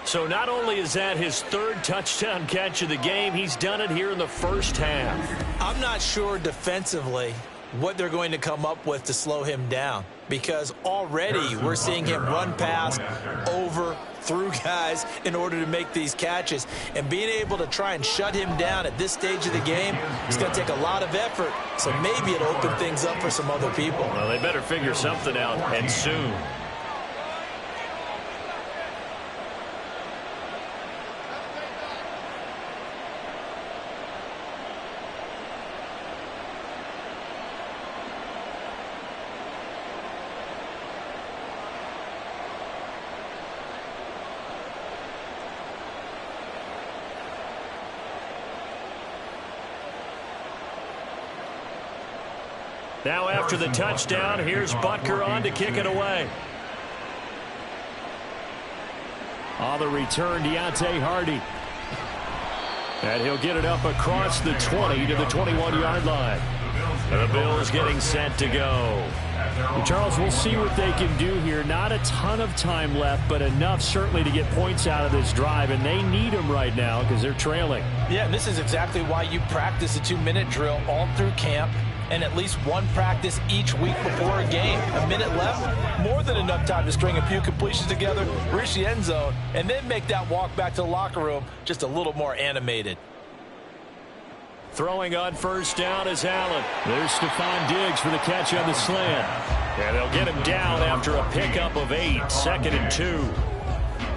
So not only is that his third touchdown catch of the game, he's done it here in the first half. I'm not sure defensively what they're going to come up with to slow him down, because already we're seeing him run past, over, through guys in order to make these catches. And being able to try and shut him down at this stage of the game is going to take a lot of effort. So maybe it'll open things up for some other people. Well, they better figure something out, and soon. Now after the touchdown, here's Butker on to kick it away. On the return, Deontay Hardy. And he'll get it up across the 20 to the 21-yard line. The Bills getting set to go. Charles, we'll see what they can do here. Not a ton of time left, but enough certainly to get points out of this drive, and they need them right now because they're trailing. Yeah, and this is exactly why you practice a 2-minute drill all through camp, and at least one practice each week before a game. A minute left, more than enough time to string a few completions together, reach the end zone, and then make that walk back to the locker room just a little more animated. Throwing on first down is Allen. There's Stephon Diggs for the catch on the slant. And they'll get him down after a pickup of 8, 2nd and 2.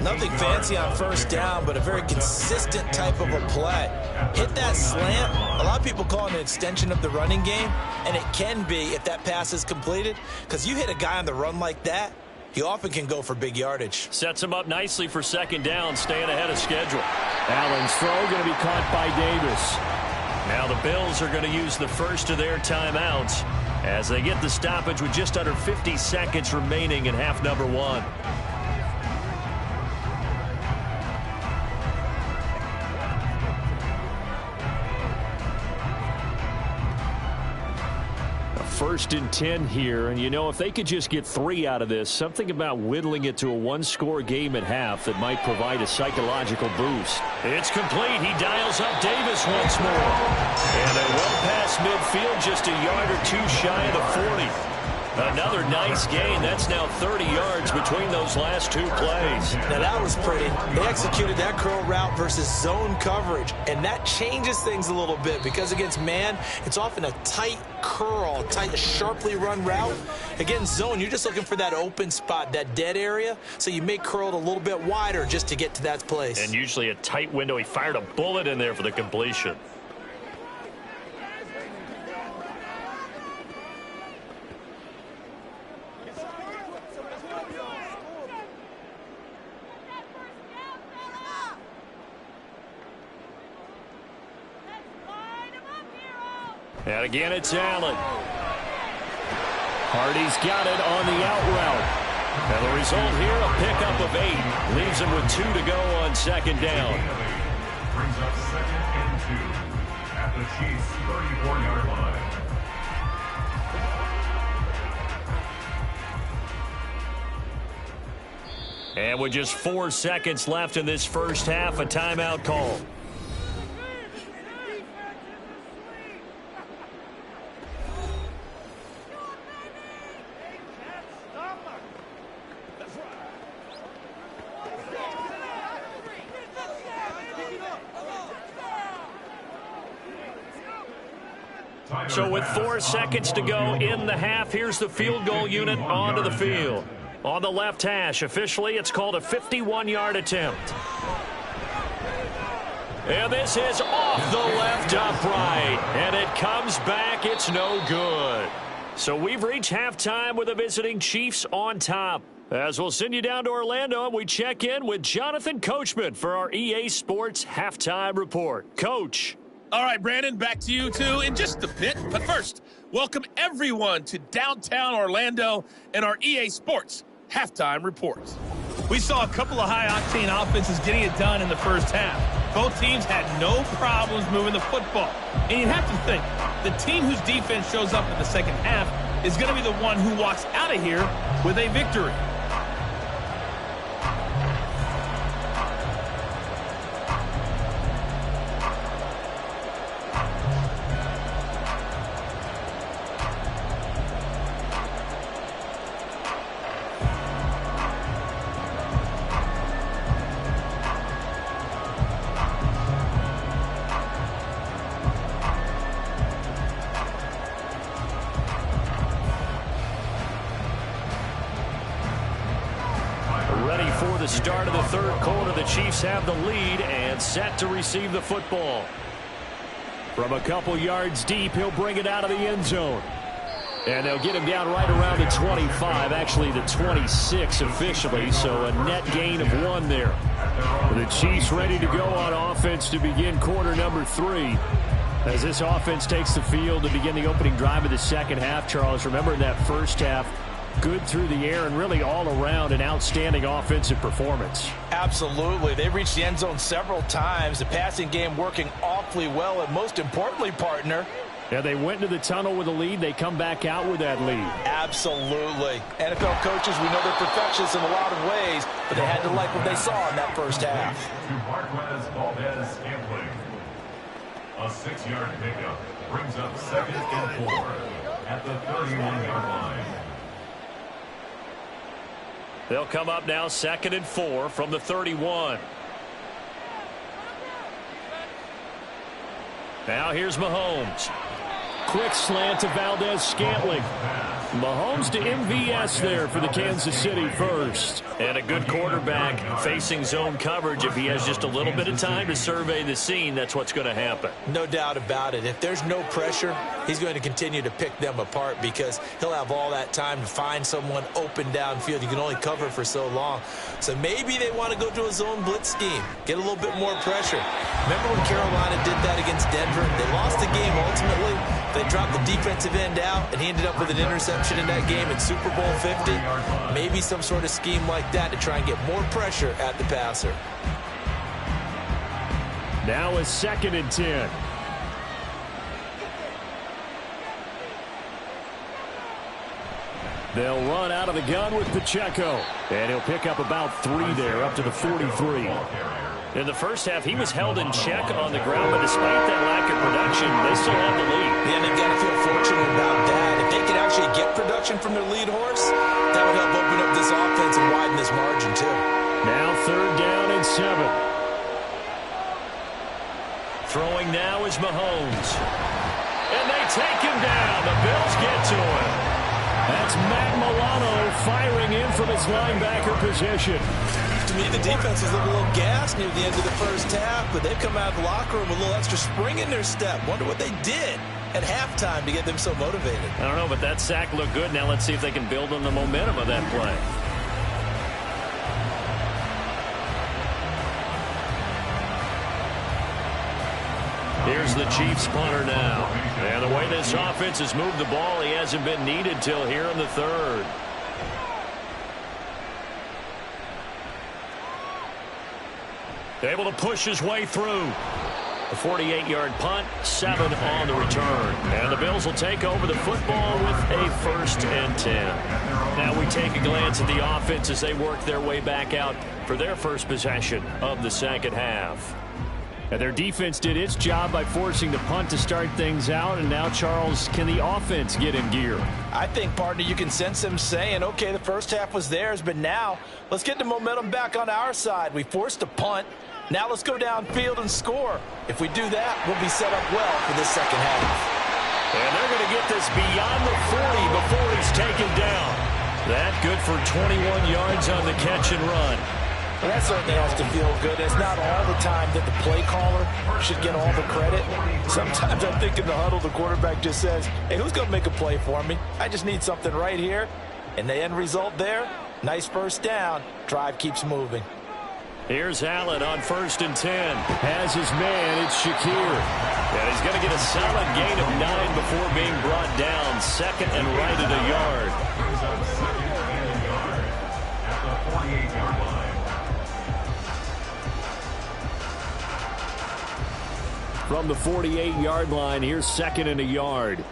Nothing fancy on first down, but a very consistent type of a play. Hit that slant. A lot of people call it an extension of the running game, and it can be if that pass is completed, because you hit a guy on the run like that, he often can go for big yardage. Sets him up nicely for 2nd down, staying ahead of schedule. Allen's throw going to be caught by Davis. Now the Bills are going to use the first of their timeouts as they get the stoppage with just under 50 seconds remaining in half number 1. First and 10 here, and you know, if they could just get 3 out of this, something about whittling it to a 1-score game at half that might provide a psychological boost. It's complete. He dials up Davis once more. And a well past midfield, just a yard or 2 shy of the 40. Another nice gain. That's now 30 yards between those last 2 plays. Now that was pretty. They executed that curl route versus zone coverage, and that changes things a little bit because against man, it's often a tight curl, tight, sharply run route. Against zone, you're just looking for that open spot, that dead area, so you make curl it a little bit wider just to get to that place. And usually a tight window. He fired a bullet in there for the completion. And again, it's Allen. Hardy's got it on the out route. And the result here, a pickup of 8. Leaves him with 2 to go on 2nd down. Brings up 2nd and 2 at the Chiefs' 34-yard line. And with just 4 seconds left in this first half, a timeout call. So with 4 seconds to go in the half, here's the field goal unit onto the field. On the left hash, officially, it's called a 51-yard attempt. And this is off the left upright. And it comes back. It's no good. So we've reached halftime with the visiting Chiefs on top. As we'll send you down to Orlando, and we check in with Jonathan Coachman for our EA Sports Halftime Report. Coach. All right, Brandon, back to you two in just a bit. But first, welcome everyone to downtown Orlando and our EA Sports Halftime Report. We saw a couple of high-octane offenses getting it done in the first half. Both teams had no problems moving the football. And you have to think, the team whose defense shows up in the second half is going to be the one who walks out of here with a victory. before the start of the third quarter. The Chiefs have the lead and set to receive the football. From a couple yards deep, he'll bring it out of the end zone. And they'll get him down right around the 25, actually the 26 officially, so a net gain of 1 there. The Chiefs ready to go on offense to begin quarter number 3. As this offense takes the field to begin the opening drive of the second half, Charles, remember in that first half, good through the air and really all around an outstanding offensive performance. Absolutely. They reached the end zone several times. The passing game working awfully well, and most importantly, partner, yeah, they went into the tunnel with a lead. They come back out with that lead. Absolutely. NFL coaches, we know they're perfectionists in a lot of ways, but they had to like what they saw in that first half. To Marquez Valdez-Scantling. A 6-yard pickup brings up 2nd and 4 at the 31-yard line. They'll come up now 2nd and 4 from the 31. Now here's Mahomes. Quick slant to Valdez-Scantling. Mahomes to MVS there for the Kansas City first. And a good quarterback facing zone coverage. If he has just a little bit of time to survey the scene, that's what's going to happen. No doubt about it. If there's no pressure, he's going to continue to pick them apart because he'll have all that time to find someone open downfield. You can only cover for so long. So maybe they want to go to a zone blitz scheme, get a little bit more pressure. Remember when Carolina did that against Denver? They lost the game ultimately. They dropped the defensive end out, and he ended up with an interception in that game in Super Bowl 50. Maybe some sort of scheme like that to try and get more pressure at the passer. Now a 2nd and 10. They'll run out of the gun with Pacheco. And he'll pick up about 3 there, up to the 43. In the first half, he was held in check on the ground, but despite that lack of production, they still have the lead. Yeah, and they've got to feel fortunate about that. If they can actually get production from their lead horse, that would help open up this offense and widen this margin, too. Now 3rd down and 7. Throwing now is Mahomes. And they take him down. The Bills get to him. That's Matt Milano firing in from his linebacker position. To me, the defense was a little gassed near the end of the first half, but they've come out of the locker room with a little extra spring in their step. Wonder what they did at halftime to get them so motivated. I don't know, but that sack looked good. Now let's see if they can build on the momentum of that play. Here's the Chiefs punter now. And the way this offense has moved the ball, he hasn't been needed till here in the 3rd. Able to push his way through. A 48-yard punt, 7 on the return. And the Bills will take over the football with a 1st and 10. Now we take a glance at the offense as they work their way back out for their first possession of the second half. And their defense did its job by forcing the punt to start things out. And now, Charles, can the offense get in gear? I think, partner, you can sense them saying, okay, the first half was theirs, but now let's get the momentum back on our side. We forced a punt. Now let's go downfield and score. If we do that, we'll be set up well for this second half. And they're going to get this beyond the 40 before he's taken down. That good for 21 yards on the catch and run. Well, that certainly has to feel good. It's not all the time that the play caller should get all the credit. Sometimes I think in the huddle, the quarterback just says, hey, who's going to make a play for me? I just need something right here. And the end result there, nice first down. Drive keeps moving. Here's Allen on 1st and 10. Has his man, it's Shakir. And he's going to get a solid gain of 9 before being brought down. 2nd and right at a yard. Brings up 2nd and a yard at the 48-yard line. From the 48-yard line, here's 2nd and a yard.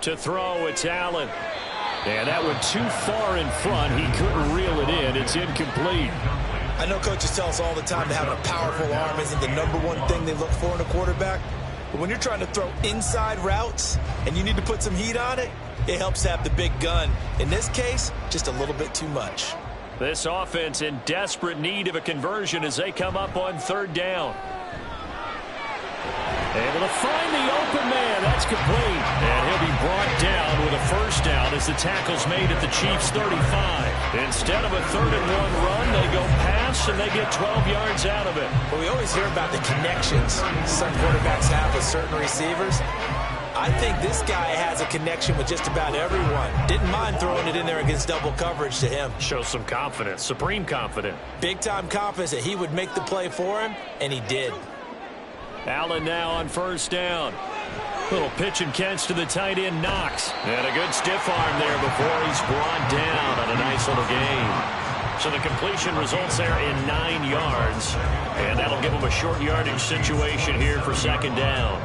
To throw, it's Allen. And that went too far in front. He couldn't reel it in. It's incomplete. I know coaches tell us all the time that having a powerful arm isn't the #1 thing they look for in a quarterback. But when you're trying to throw inside routes and you need to put some heat on it, it helps to have the big gun. In this case, just a little bit too much. This offense in desperate need of a conversion as they come up on 3rd down. Able to find the open man. That's complete. And he'll be brought down with a 1st down as the tackle's made at the Chiefs' 35. Instead of a 3rd-and-1 run, they go pass, and they get 12 yards out of it. Well, we always hear about the connections some quarterbacks have with certain receivers. I think this guy has a connection with just about everyone. Didn't mind throwing it in there against double coverage to him. Shows some confidence, supreme confidence. Big-time confidence that he would make the play for him, and he did. Allen now on 1st down. Little pitch and catch to the tight end, Knox. And a good stiff arm there before he's brought down on a nice little gain. So the completion results there in 9 yards. And that'll give him a short yardage situation here for 2nd down.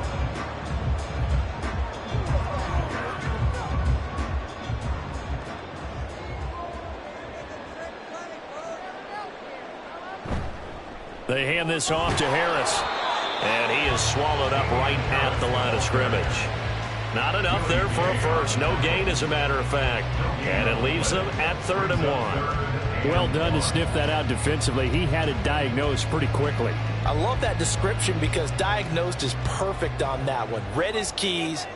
They hand this off to Harris. And he is swallowed up right at the line of scrimmage. Not enough there for a first. No gain, as a matter of fact. And it leaves them at 3rd and 1. Well done to sniff that out defensively. He had it diagnosed pretty quickly. I love that description because diagnosed is perfect on that one. Read his keys,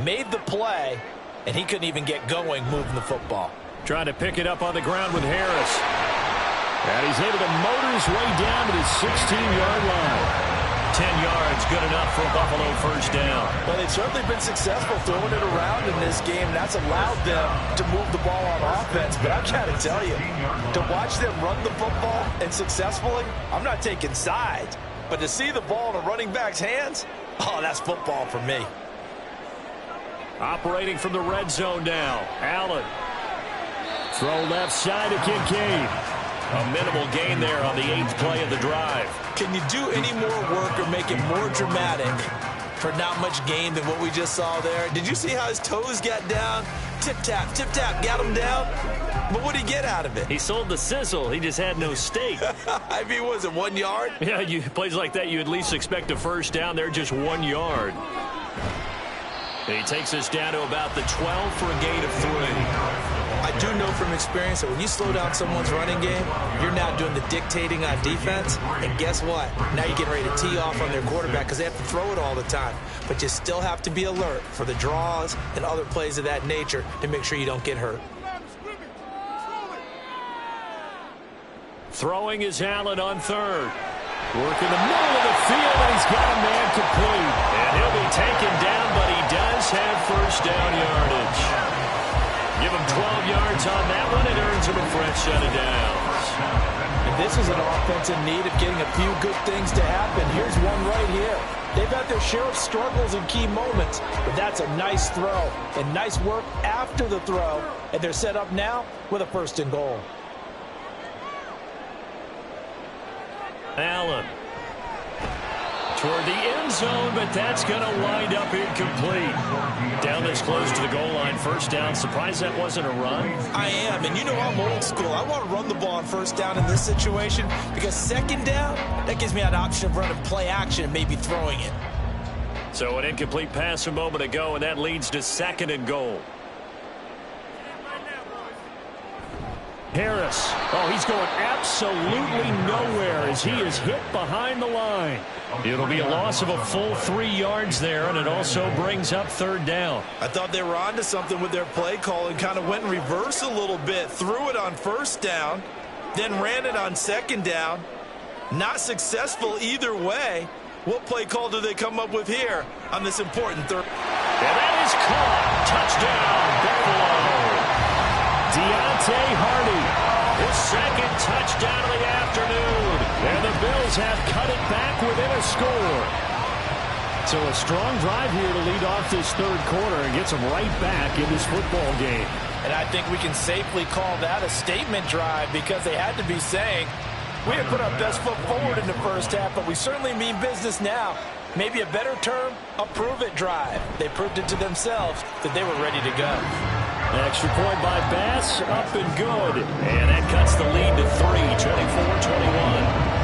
made the play, and he couldn't even get going moving the football. Trying to pick it up on the ground with Harris. And he's able to motor his way down to the 16-yard line. 10 yards, good enough for a Buffalo 1st down. Well, they've certainly been successful throwing it around in this game, and that's allowed them to move the ball on offense. But I've got to tell you, to watch them run the football and successfully, I'm not taking sides. But to see the ball in a running back's hands, oh, that's football for me. Operating from the red zone now, Allen. Throw left side to Kincaid. A minimal gain there on the 8th play of the drive. Can you do any more work or make it more dramatic for not much gain than what we just saw there? Did you see how his toes got down? Tip-tap, got him down. But what did he get out of it? He sold the sizzle. He just had no steak. I mean, was it 1 yard? Yeah, plays like that, you at least expect a 1st down. They're just 1 yard. And he takes us down to about the 12 for a gain of 3. I do know from experience that when you slow down someone's running game, you're now doing the dictating on defense. And guess what? Now you're getting ready to tee off on their quarterback because they have to throw it all the time. But you still have to be alert for the draws and other plays of that nature to make sure you don't get hurt. Throwing is Allen on 3rd. Work in the middle of the field, and he's got a man complete. And he'll be taken down, but he does have 1st down yardage. Give him 12 yards on that one. It earns him a fresh set of downs. And this is an offense in need of getting a few good things to happen. Here's one right here. They've had their share of struggles in key moments, but that's a nice throw and nice work after the throw. And they're set up now with a 1st and goal. Allen toward the end zone, but that's going to wind up incomplete. Down this close to the goal line, 1st down. Surprised that wasn't a run? I am, and you know I'm old school. I want to run the ball on 1st down in this situation because 2nd down, that gives me an option of running play action and maybe throwing it. So an incomplete pass a moment ago, and that leads to 2nd and goal. Harris. Oh, he's going absolutely nowhere as he is hit behind the line. It'll be a loss of a full 3 yards there, and it also brings up 3rd down. I thought they were onto something with their play call and kind of went in reverse a little bit. Threw it on 1st down, then ran it on 2nd down. Not successful either way. What play call do they come up with here on this important 3rd? And that is caught. Touchdown, Buffalo. Deontay Hardy, his 2nd touchdown of the afternoon. And the Bills have cut it back within a score. So a strong drive here to lead off this 3rd quarter and gets them right back in this football game. And I think we can safely call that a statement drive because they had to be saying, we have put our best foot forward in the 1st half, but we certainly mean business now. Maybe a better term, a prove-it drive. They proved it to themselves that they were ready to go. Extra point by Bass, up and good. And that cuts the lead to 3, 24-21.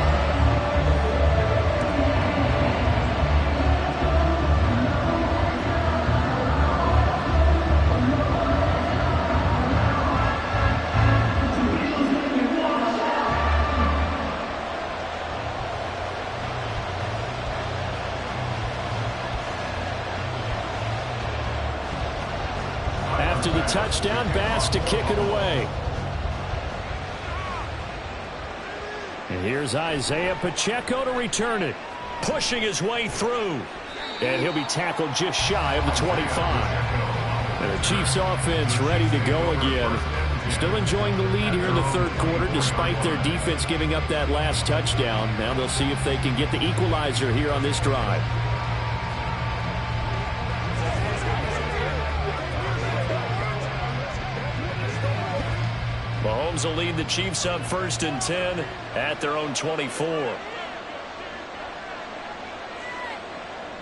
after the touchdown. Bass to kick it away. And here's Isaiah Pacheco to return it. Pushing his way through. And he'll be tackled just shy of the 25. And the Chiefs offense ready to go again. Still enjoying the lead here in the third quarter despite their defense giving up that last touchdown. Now they'll see if they can get the equalizer here on this drive. Mahomes will lead the Chiefs up 1st and 10 at their own 24.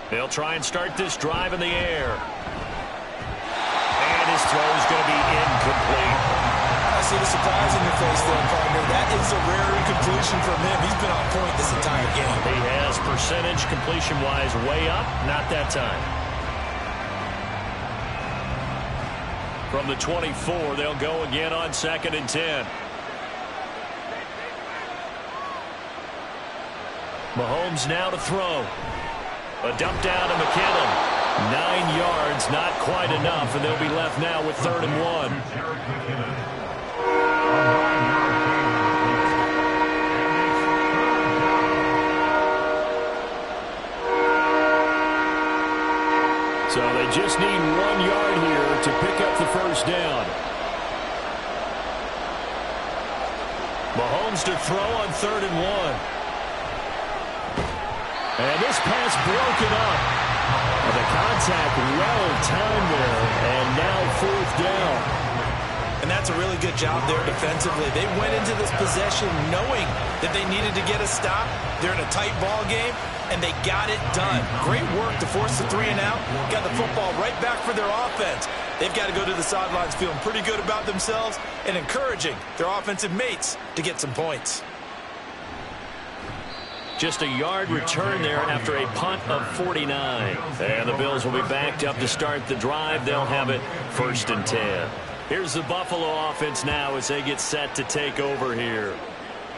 They'll try and start this drive in the air. And his throw is going to be incomplete. I see the surprise in your face there, partner. That is a rare incompletion from him. He's been on point this entire game. He has percentage completion-wise way up. Not that time. From the 24, they'll go again on 2nd and 10. Mahomes now to throw. A dump down to McKinnon. 9 yards, not quite enough, and they'll be left now with 3rd and 1. So they just need 1 yard here to pick up the first down. Mahomes to throw on 3rd and 1. And this pass broken up. The contact well timed there, and now 4th down. And that's a really good job there defensively. They went into this possession knowing that they needed to get a stop. They're in a tight ball game, and they got it done. Great work to force the 3 and out. Got the football right back for their offense. They've got to go to the sidelines feeling pretty good about themselves and encouraging their offensive mates to get some points. Just a yard return there after a punt of 49. And the Bills will be backed up to start the drive. They'll have it 1st and 10. Here's the Buffalo offense now as they get set to take over here.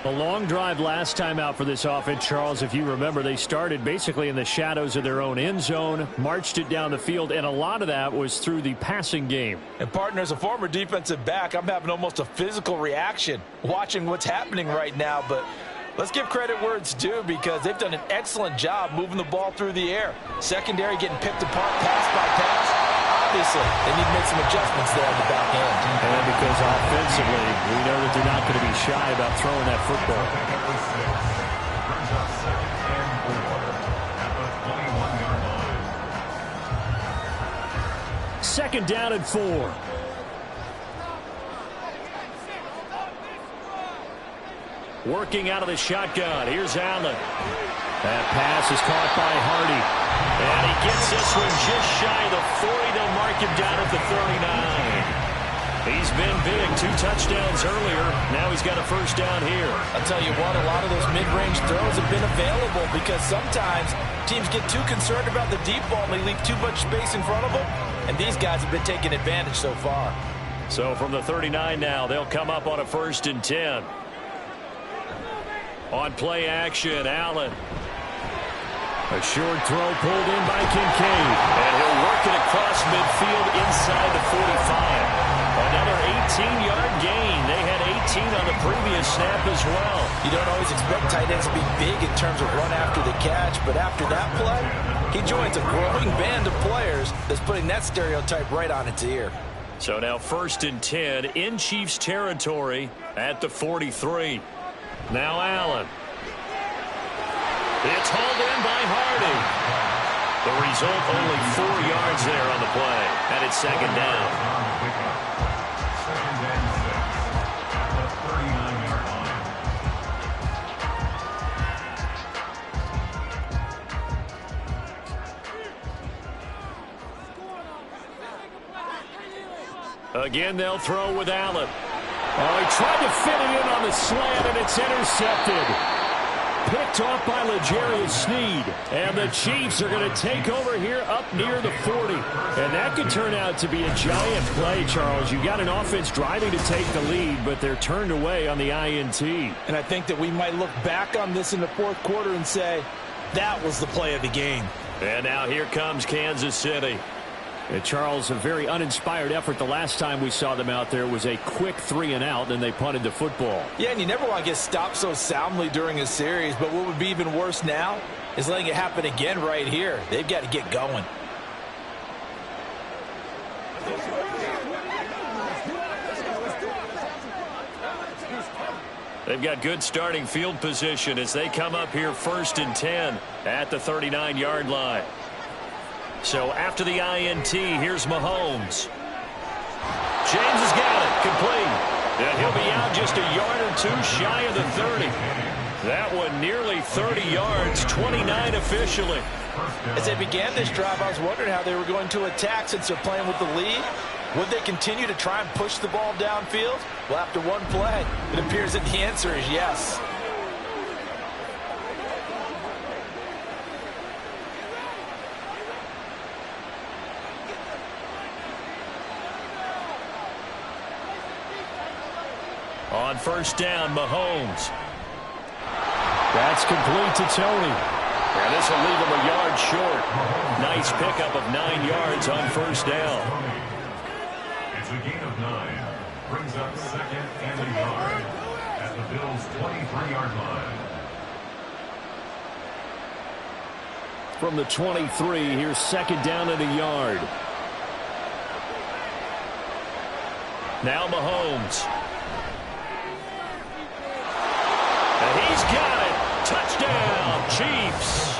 A long drive last time out for this offense, Charles. If you remember, they started basically in the shadows of their own end zone, marched it down the field, and a lot of that was through the passing game. And, partner, as a former defensive back, I'm having almost a physical reaction watching what's happening right now. But let's give credit where it's due because they've done an excellent job moving the ball through the air. Secondary getting picked apart pass by pass. Obviously, they need to make some adjustments there at the back end. And because offensively, we know that they're not going to be shy about throwing that football. Second down and 4. Working out of the shotgun. Here's Allen. That pass is caught by Hardy. And he gets this one just shy of the 40. They'll mark him down at the 39. He's been big. 2 touchdowns earlier. Now he's got a first down here. I'll tell you what, a lot of those mid-range throws have been available because sometimes teams get too concerned about the deep ball and they leave too much space in front of them. And these guys have been taking advantage so far. So from the 39 now, they'll come up on a 1st and 10. On play action, Allen. A short throw pulled in by Kincaid. And he'll work it across midfield inside the 45. Another 18-yard gain. They had 18 on the previous snap as well. You don't always expect tight ends to be big in terms of run after the catch, but after that play, he joins a growing band of players that's putting that stereotype right on its ear. So now 1st and 10 in Chiefs territory at the 43. Now Allen. It's hauled in by Hardy. The result, only 4 yards there on the play. And it's 2nd down. Again, they'll throw with Allen. Oh, he tried to fit it in on the slant, and it's intercepted. Picked off by L'Jarius Sneed. And the Chiefs are going to take over here up near the 40. And that could turn out to be a giant play, Charles. You got an offense driving to take the lead, but they're turned away on the INT. And I think that we might look back on this in the 4th quarter and say, that was the play of the game. And now here comes Kansas City. And Charles, a very uninspired effort the last time we saw them out there was a quick 3-and-out, and they punted the football. Yeah, and you never want to get stopped so soundly during a series, but what would be even worse now is letting it happen again right here. They've got to get going. They've got good starting field position as they come up here 1st and 10 at the 39-yard line. So after the INT, here's Mahomes. James has got it, complete. And he'll be out just a yard or two shy of the 30. That one nearly 30 yards, 29 officially. As they began this drive, I was wondering how they were going to attack since they're playing with the lead. Would they continue to try and push the ball downfield? Well, after one play, it appears that the answer is yes. On 1st down, Mahomes. That's complete to Tony. And this will leave him a yard short. Nice pickup of 9 yards on 1st down. It's a gain of 9. Brings up 2nd and a yard at the Bills' 23-yard line. From the 23, here's 2nd down and a yard. Now Mahomes. And he's got it. Touchdown, Chiefs.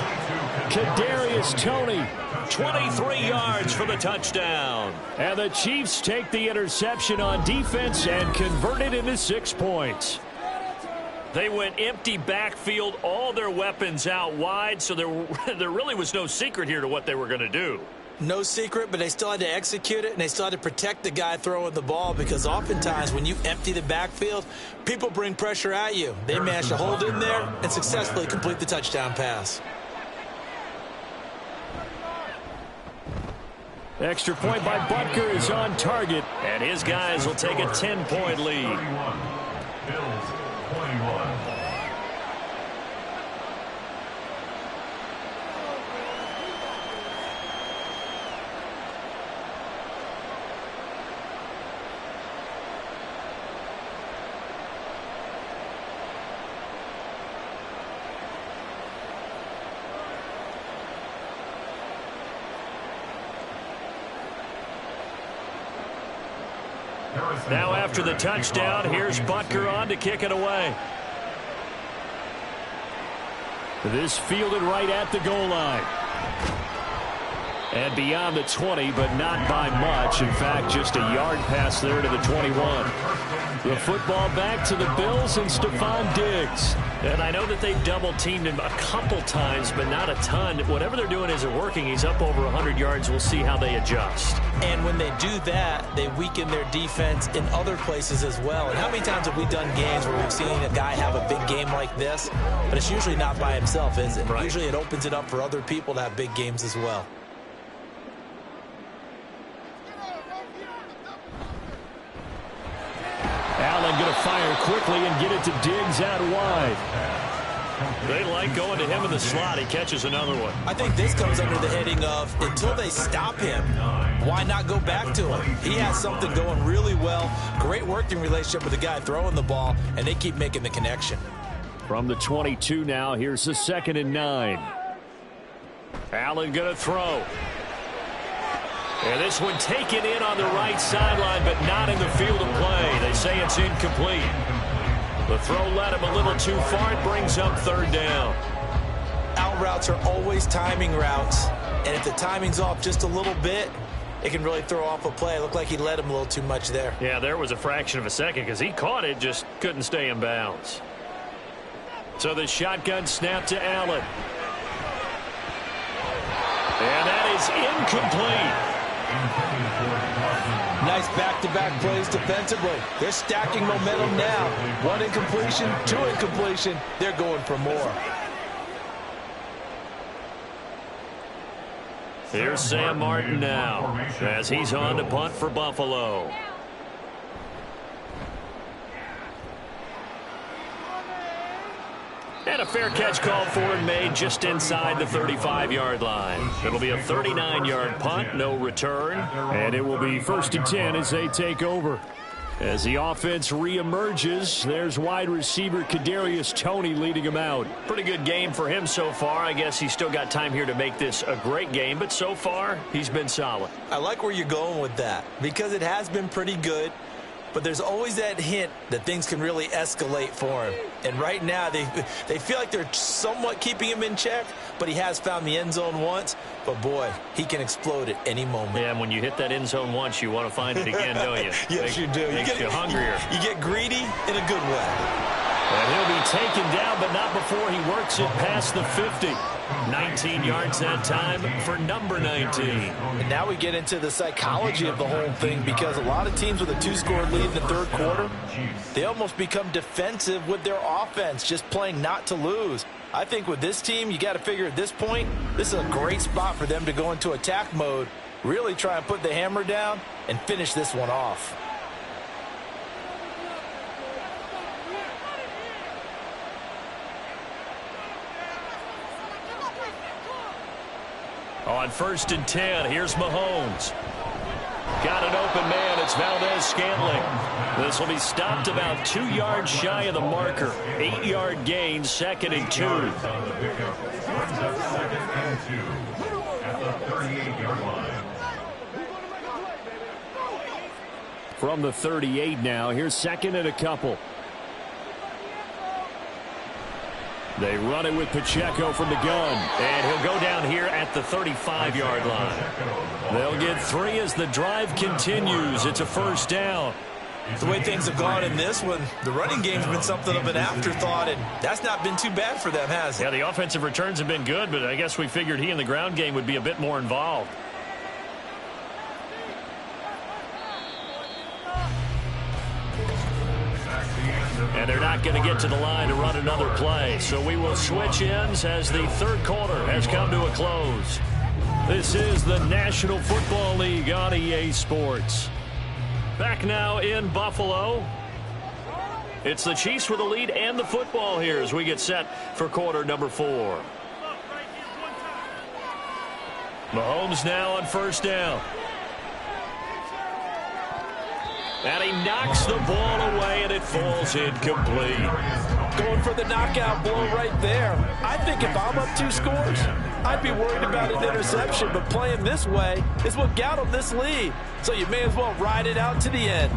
Kadarius Toney. 23 yards for the touchdown. And the Chiefs take the interception on defense and convert it into 6 points. They went empty backfield, all their weapons out wide, so there really was no secret here to what they were going to do. No secret, but they still had to execute it, and they still had to protect the guy throwing the ball, because oftentimes when you empty the backfield, people bring pressure at you. They managed to hold in there and successfully complete the touchdown pass. Extra point by Butker is on target. And his guys will take a 10-point lead. Bills 21. Now after the touchdown, here's Butker on to kick it away. This fielded right at the goal line. And beyond the 20, but not by much. In fact, just a yard pass there to the 21. The football back to the Bills and Stephon Diggs. And I know that they've double-teamed him a couple times, but not a ton. Whatever they're doing isn't working. He's up over 100 yards. We'll see how they adjust. And when they do that, they weaken their defense in other places as well. And how many times have we done games where we've seen a guy have a big game like this? But it's usually not by himself, is it? Right. Usually it opens it up for other people to have big games as well. Allen going to fire quickly and get it to Diggs out wide. They like going to him in the slot. He catches another one. I think this comes under the heading of, until they stop him, why not go back to him? He has something going really well. Great working relationship with the guy throwing the ball, and they keep making the connection. From the 22 now, here's the 2nd and 9. Allen going to throw. And this one taken in on the right sideline, but not in the field of play. They say it's incomplete. The throw led him a little too far. It brings up 3rd down. Out routes are always timing routes, and if the timing's off just a little bit, it can really throw off a play. It looked like he led him a little too much there. Yeah, there was a fraction of a second because he caught it, just couldn't stay in bounds. So the shotgun snap to Allen. And that is incomplete. Nice back-to-back plays defensively. They're stacking momentum now. 1 incompletion, 2 incompletion. They're going for more. Here's Sam Martin now as he's on to punt for Buffalo. And a fair catch called for and made just inside the 35-yard line. It'll be a 39-yard punt, no return. And it will be 1st and 10 as they take over. As the offense reemerges, there's wide receiver Kadarius Toney leading him out. Pretty good game for him so far. I guess he's still got time here to make this a great game, but so far, he's been solid. I like where you're going with that because it has been pretty good, but there's always that hint that things can really escalate for him. And right now, they feel like they're somewhat keeping him in check, but he has found the end zone once. But, boy, he can explode at any moment. Yeah, and when you hit that end zone once, you want to find it again, don't you? Yes, you do. Makes you hungrier. You get greedy in a good way. And he'll be taken down, but not before he works it past the 50. 19 yards that time for number 19. And now we get into the psychology of the whole thing because a lot of teams with a 2-score lead in the third quarter, they almost become defensive with their offense, just playing not to lose. I think with this team, you got to figure at this point, this is a great spot for them to go into attack mode, really try and put the hammer down and finish this one off. On 1st and 10, here's Mahomes. Got an open man. It's Valdez-Scantling. This will be stopped about 2 yards shy of the marker. 8-yard gain, 2nd and 2. From the 38 now, here's 2nd and a couple. They run it with Pacheco from the gun. And he'll go down here at the 35-yard line. They'll get 3 as the drive continues. It's a 1st down. The way things have gone in this one, the running game's been something of an afterthought, and that's not been too bad for them, has it? Yeah, the offensive returns have been good, but I guess we figured he in the ground game would be a bit more involved. And they're not going to get to the line to run another play. So we will switch ends as the third quarter has come to a close. This is the National Football League on EA Sports. Back now in Buffalo. It's the Chiefs with the lead and the football here as we get set for quarter number 4. Mahomes now on 1st down. And he knocks the ball away, and it falls incomplete. Going for the knockout blow right there. I think if I'm up 2 scores, I'd be worried about an interception, but playing this way is what got him this lead. So you may as well ride it out to the end.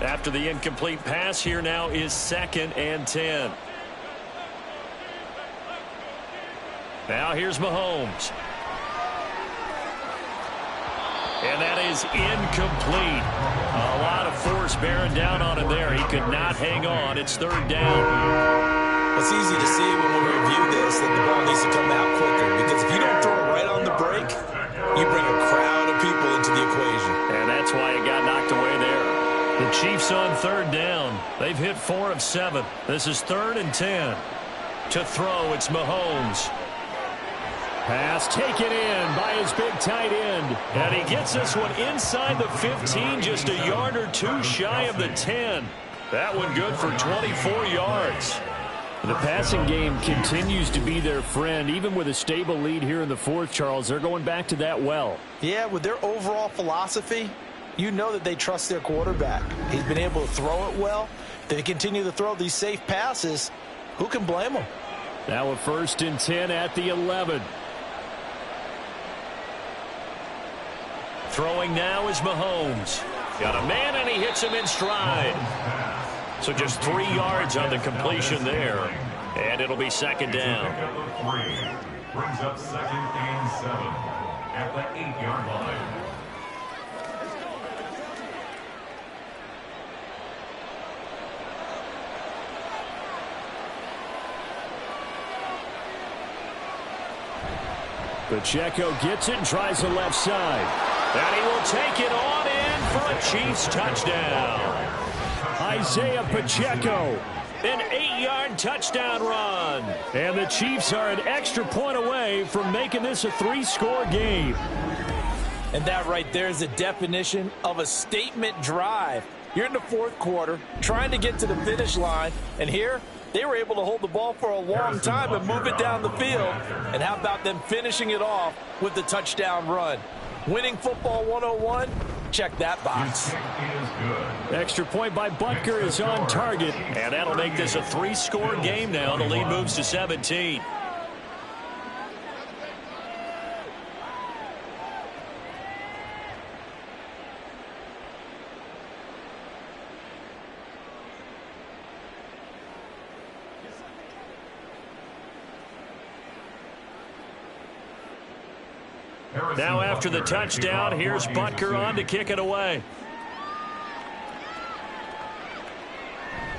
After the incomplete pass, here now is 2nd and 10. Now here's Mahomes. And that is incomplete. A lot of force bearing down on him there. He could not hang on. It's 3rd down. It's easy to see when we review this that the ball needs to come out quicker, because if you don't throw it right on the break, you bring a crowd of people into the equation. And that's why it got knocked away there. The Chiefs on 3rd down. They've hit 4 of 7. This is 3rd and 10. To throw, it's Mahomes. Pass taken in by his big tight end. And he gets this one inside the 15, just a yard or 2 shy of the 10. That one good for 24 yards. The passing game continues to be their friend. Even with a stable lead here in the 4th, Charles, they're going back to that well. Yeah, with their overall philosophy, you know that they trust their quarterback. He's been able to throw it well. They continue to throw these safe passes. Who can blame them? Now a 1st and 10 at the 11. Throwing now is Mahomes. Got a man, and he hits him in stride. So just 3 yards on the completion there. And it'll be 2nd down. Brings up 2nd and 7 at the 8-yard line. Pacheco gets it and tries the left side. And he will take it on in for a Chiefs touchdown. Isaiah Pacheco. An 8-yard touchdown run. And the Chiefs are an extra point away from making this a 3-score game. And that right there is the definition of a statement drive. You're in the fourth quarter, trying to get to the finish line, and here they were able to hold the ball for a long time and move it down the field. And how about them finishing it off with the touchdown run? Winning football 101, check that box. Extra point by Butker is on target, and that'll make this a 3-score game now. The lead moves to 17. Now after the touchdown, here's Butker on to kick it away.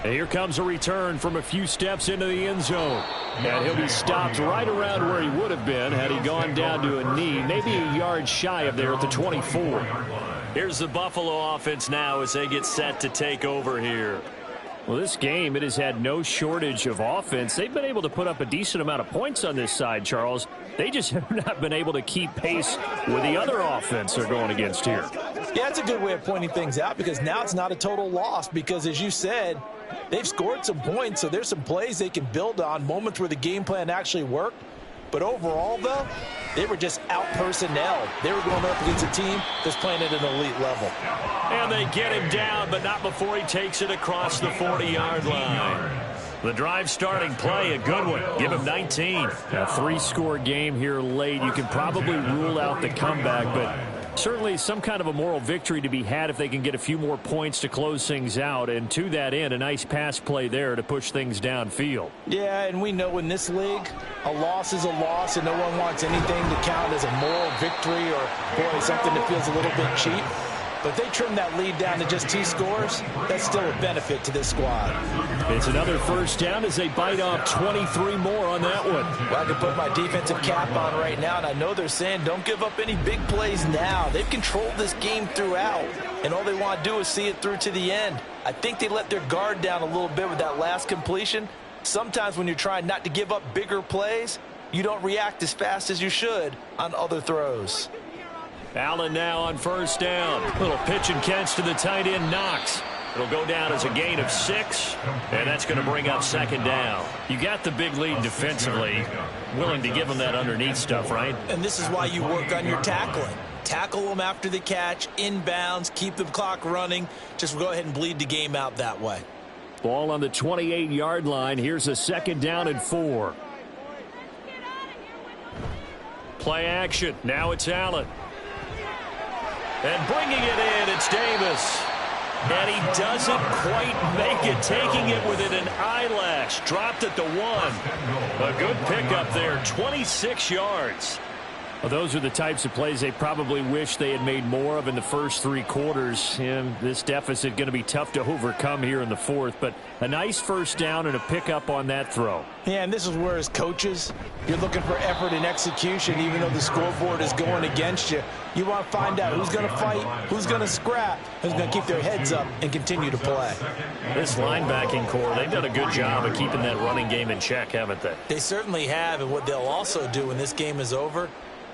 And here comes a return from a few steps into the end zone. And he'll be stopped right around where he would have been had he gone down to a knee, maybe a yard shy of there at the 24. Here's the Buffalo offense now as they get set to take over here. Well, this game, it has had no shortage of offense. They've been able to put up a decent amount of points on this side, Charles. They just have not been able to keep pace with the other offense they're going against here. Yeah, that's a good way of pointing things out because now it's not a total loss because, as you said, they've scored some points, so there's some plays they can build on, moments where the game plan actually worked. But overall, though, they were just out-personnel. They were going up against a team that's playing at an elite level. And they get him down, but not before he takes it across the 40-yard line. The drive starting play, a good one. Give him 19. A 3-score game here late. You can probably rule out the comeback, but certainly some kind of a moral victory to be had if they can get a few more points to close things out. And to that end, a nice pass play there to push things downfield. Yeah, and we know in this league, a loss is a loss, and no one wants anything to count as a moral victory or, boy, something that feels a little bit cheap. But if they trim that lead down to just 2 scores, that's still a benefit to this squad. It's another first down as they bite off 23 more on that one. Well, I can put my defensive cap on right now, and I know they're saying don't give up any big plays now. They've controlled this game throughout, and all they want to do is see it through to the end. I think they let their guard down a little bit with that last completion. Sometimes when you're trying not to give up bigger plays, you don't react as fast as you should on other throws. Allen now on first down. Little pitch and catch to the tight end, Knox. It'll go down as a gain of 6, and that's going to bring up second down. You got the big lead defensively. Willing to give them that underneath stuff, right? And this is why you work on your tackling. Tackle them after the catch, inbounds, keep the clock running. Just go ahead and bleed the game out that way. Ball on the 28-yard line. Here's a second down and 4. Play action. Now it's Allen. And bringing it in, it's Davis. And he doesn't quite make it, taking it within an eyelash. Dropped at the 1. A good pickup there, 26 yards. Well, those are the types of plays they probably wish they had made more of in the first 3 quarters. And this deficit going to be tough to overcome here in the fourth. But a nice first down and a pickup on that throw. Yeah, and this is where, as coaches, you're looking for effort and execution, even though the scoreboard is going against you. You want to find out who's going to fight, who's going to scrap, who's going to keep their heads up and continue to play. This linebacking core, they've done a good job of keeping that running game in check, haven't they? They certainly have, and what they'll also do when this game is over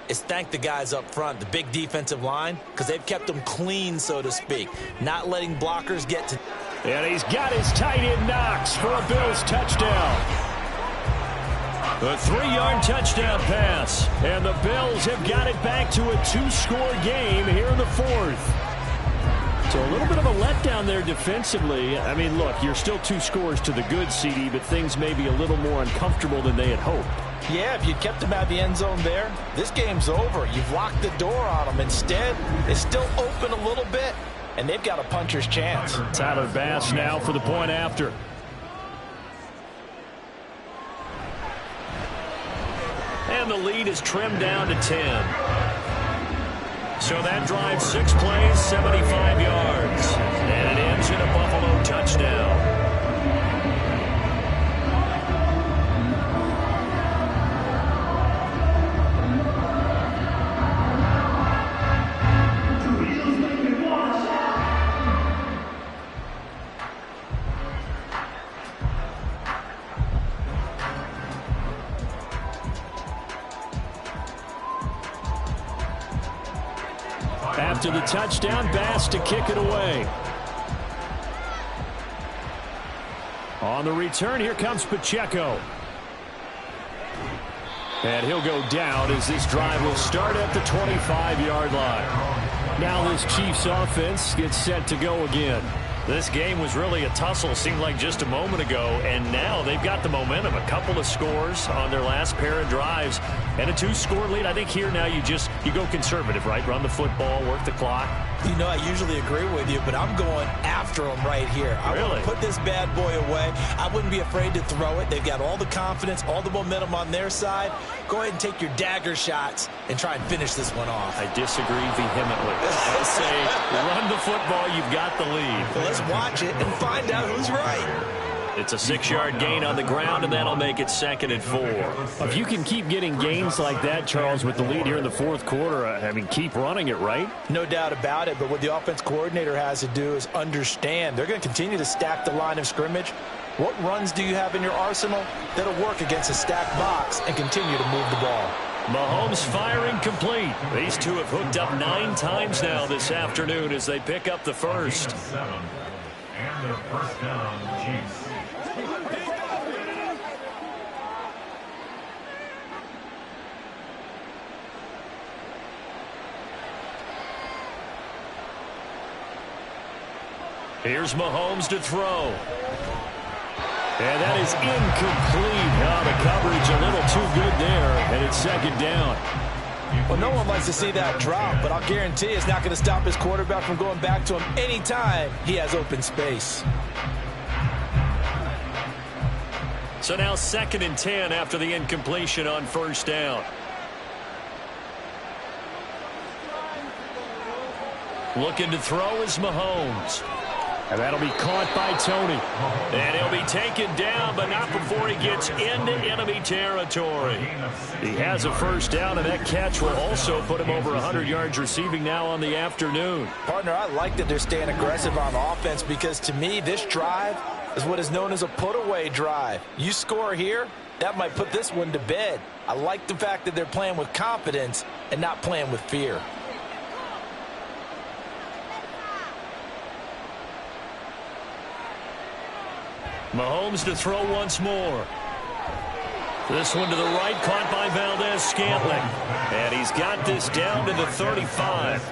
is thank the guys up front, the big defensive line, because they've kept them clean, so to speak, not letting blockers get to. And he's got his tight end Knox for a Bills touchdown. A 3-yard touchdown pass. And the Bills have got it back to a 2-score game here in the fourth. So a little bit of a letdown there defensively. I mean, look, you're still 2 scores to the good, CD, but things may be a little more uncomfortable than they had hoped. Yeah, if you kept them out of the end zone there, this game's over. You've locked the door on them. Instead, it's still open a little bit, and they've got a puncher's chance. Tyler Bass now for the point after. And the lead is trimmed down to 10. So that drives 6 plays, 75 yards. And it ends in a Buffalo touchdown. After the touchdown, Bass to kick it away. On the return, here comes Pacheco. And he'll go down as this drive will start at the 25-yard line. Now this Chiefs offense gets set to go again. This game was really a tussle, seemed like just a moment ago, and now they've got the momentum. A couple of scores on their last pair of drives and a 2-score lead. I think here now you go conservative, right? Run the football, work the clock. You know, I usually agree with you, but I'm going after him right here. I want to put this bad boy away. I wouldn't be afraid to throw it. They've got all the confidence, all the momentum on their side. Go ahead and take your dagger shots and try and finish this one off. I disagree vehemently. I say run the football. You've got the lead. Well, let's watch it and find out who's right. It's a 6-yard gain on the ground, and that'll make it 2nd and 4. If you can keep getting gains like that, Charles, with the lead here in the fourth quarter, I mean, keep running it, right? No doubt about it, but what the offense coordinator has to do is understand they're going to continue to stack the line of scrimmage. What runs do you have in your arsenal that'll work against a stacked box and continue to move the ball? Mahomes firing complete. These two have hooked up 9 times now this afternoon as they pick up the first. 7, and the first down, Chiefs. Here's Mahomes to throw. And that is incomplete. Oh, the coverage a little too good there, and it's 2nd down. Well, no one likes to see that drop, but I'll guarantee it's not going to stop his quarterback from going back to him anytime he has open space. So now 2nd and 10 after the incompletion on 1st down. Looking to throw is Mahomes. And that'll be caught by Tony. And he'll be taken down, but not before he gets into enemy territory. He has a 1st down, and that catch will also put him over 100 yards receiving now on the afternoon. Partner, I like that they're staying aggressive on offense because, to me, this drive is what is known as a put-away drive. You score here, that might put this one to bed. I like the fact that they're playing with confidence and not playing with fear. Mahomes to throw once more. This one to the right, caught by Valdez-Scantling. And he's got this down to the 35.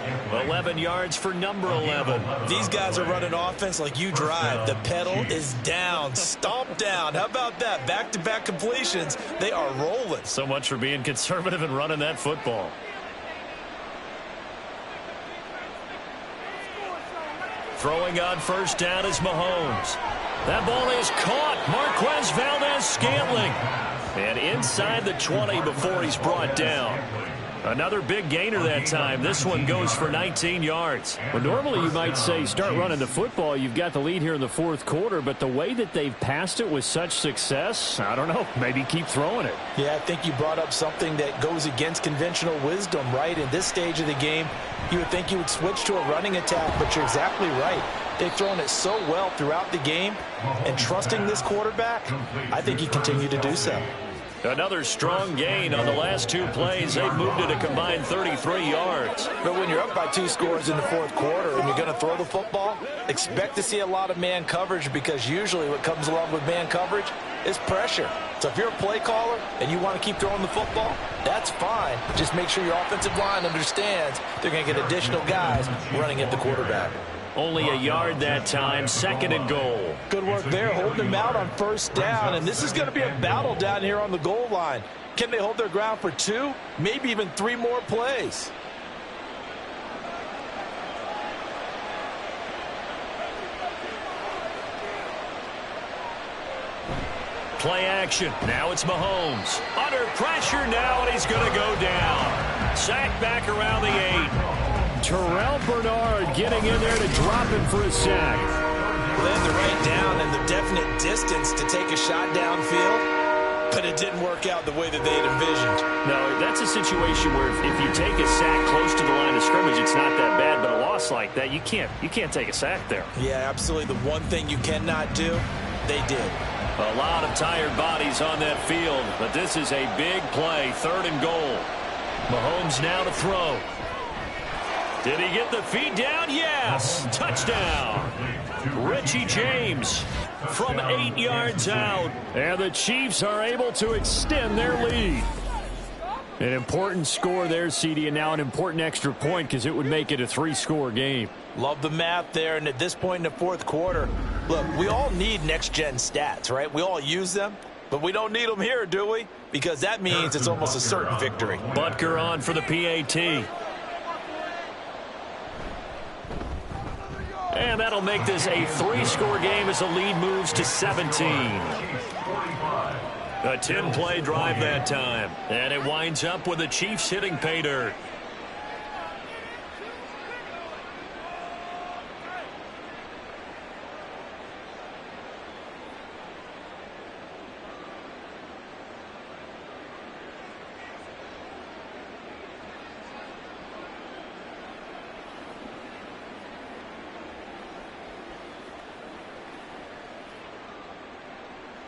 11 yards for number 11. These guys are running offense like you drive. The pedal is down, stomp down. How about that? Back-to-back completions. They are rolling. So much for being conservative and running that football. Throwing on 1st down is Mahomes. That ball is caught. Marquez Valdez-Scantling. And inside the 20 before he's brought down. Another big gainer that time. This one goes for 19 yards. Well, normally you might say start running the football. You've got the lead here in the fourth quarter, but the way that they've passed it with such success, I don't know, maybe keep throwing it. Yeah, I think you brought up something that goes against conventional wisdom, right? In this stage of the game, you would think you would switch to a running attack, but you're exactly right. They've thrown it so well throughout the game, and trusting this quarterback, I think he continued to do so. Another strong gain on the last 2 plays. They've moved it a combined 33 yards. But when you're up by 2 scores in the fourth quarter and you're going to throw the football, expect to see a lot of man coverage because usually what comes along with man coverage is pressure. So if you're a play caller and you want to keep throwing the football, that's fine. Just make sure your offensive line understands they're going to get additional guys running at the quarterback. Only a yard that time, 2nd and goal. Good work there, holding them out on 1st down, and this is going to be a battle down here on the goal line. Can they hold their ground for 2, maybe even 3 more plays? Play action. Now it's Mahomes. Under pressure now, and he's going to go down. Sack back around the 8. Terrell Bernard getting in there to drop him for a sack. Well, they had the right down and the definite distance to take a shot downfield, but it didn't work out the way that they had envisioned. No, that's a situation where if you take a sack close to the line of scrimmage, it's not that bad, but a loss like that, you can't take a sack there. Yeah, absolutely. The one thing you cannot do, they did. A lot of tired bodies on that field, but this is a big play, 3rd and goal. Mahomes now to throw. Did he get the feed down? Yes. Touchdown. Richie James from 8 yards out. And the Chiefs are able to extend their lead. An important score there, CD, and now an important extra point because it would make it a 3-score game. Love the math there, and at this point in the fourth quarter, look, we all need next-gen stats, right? We all use them, but we don't need them here, do we? Because that means it's almost a certain victory. Butker on for the PAT. And that'll make this a 3-score game as the lead moves to 17. A 10-play drive that time. And it winds up with the Chiefs hitting pay dirt.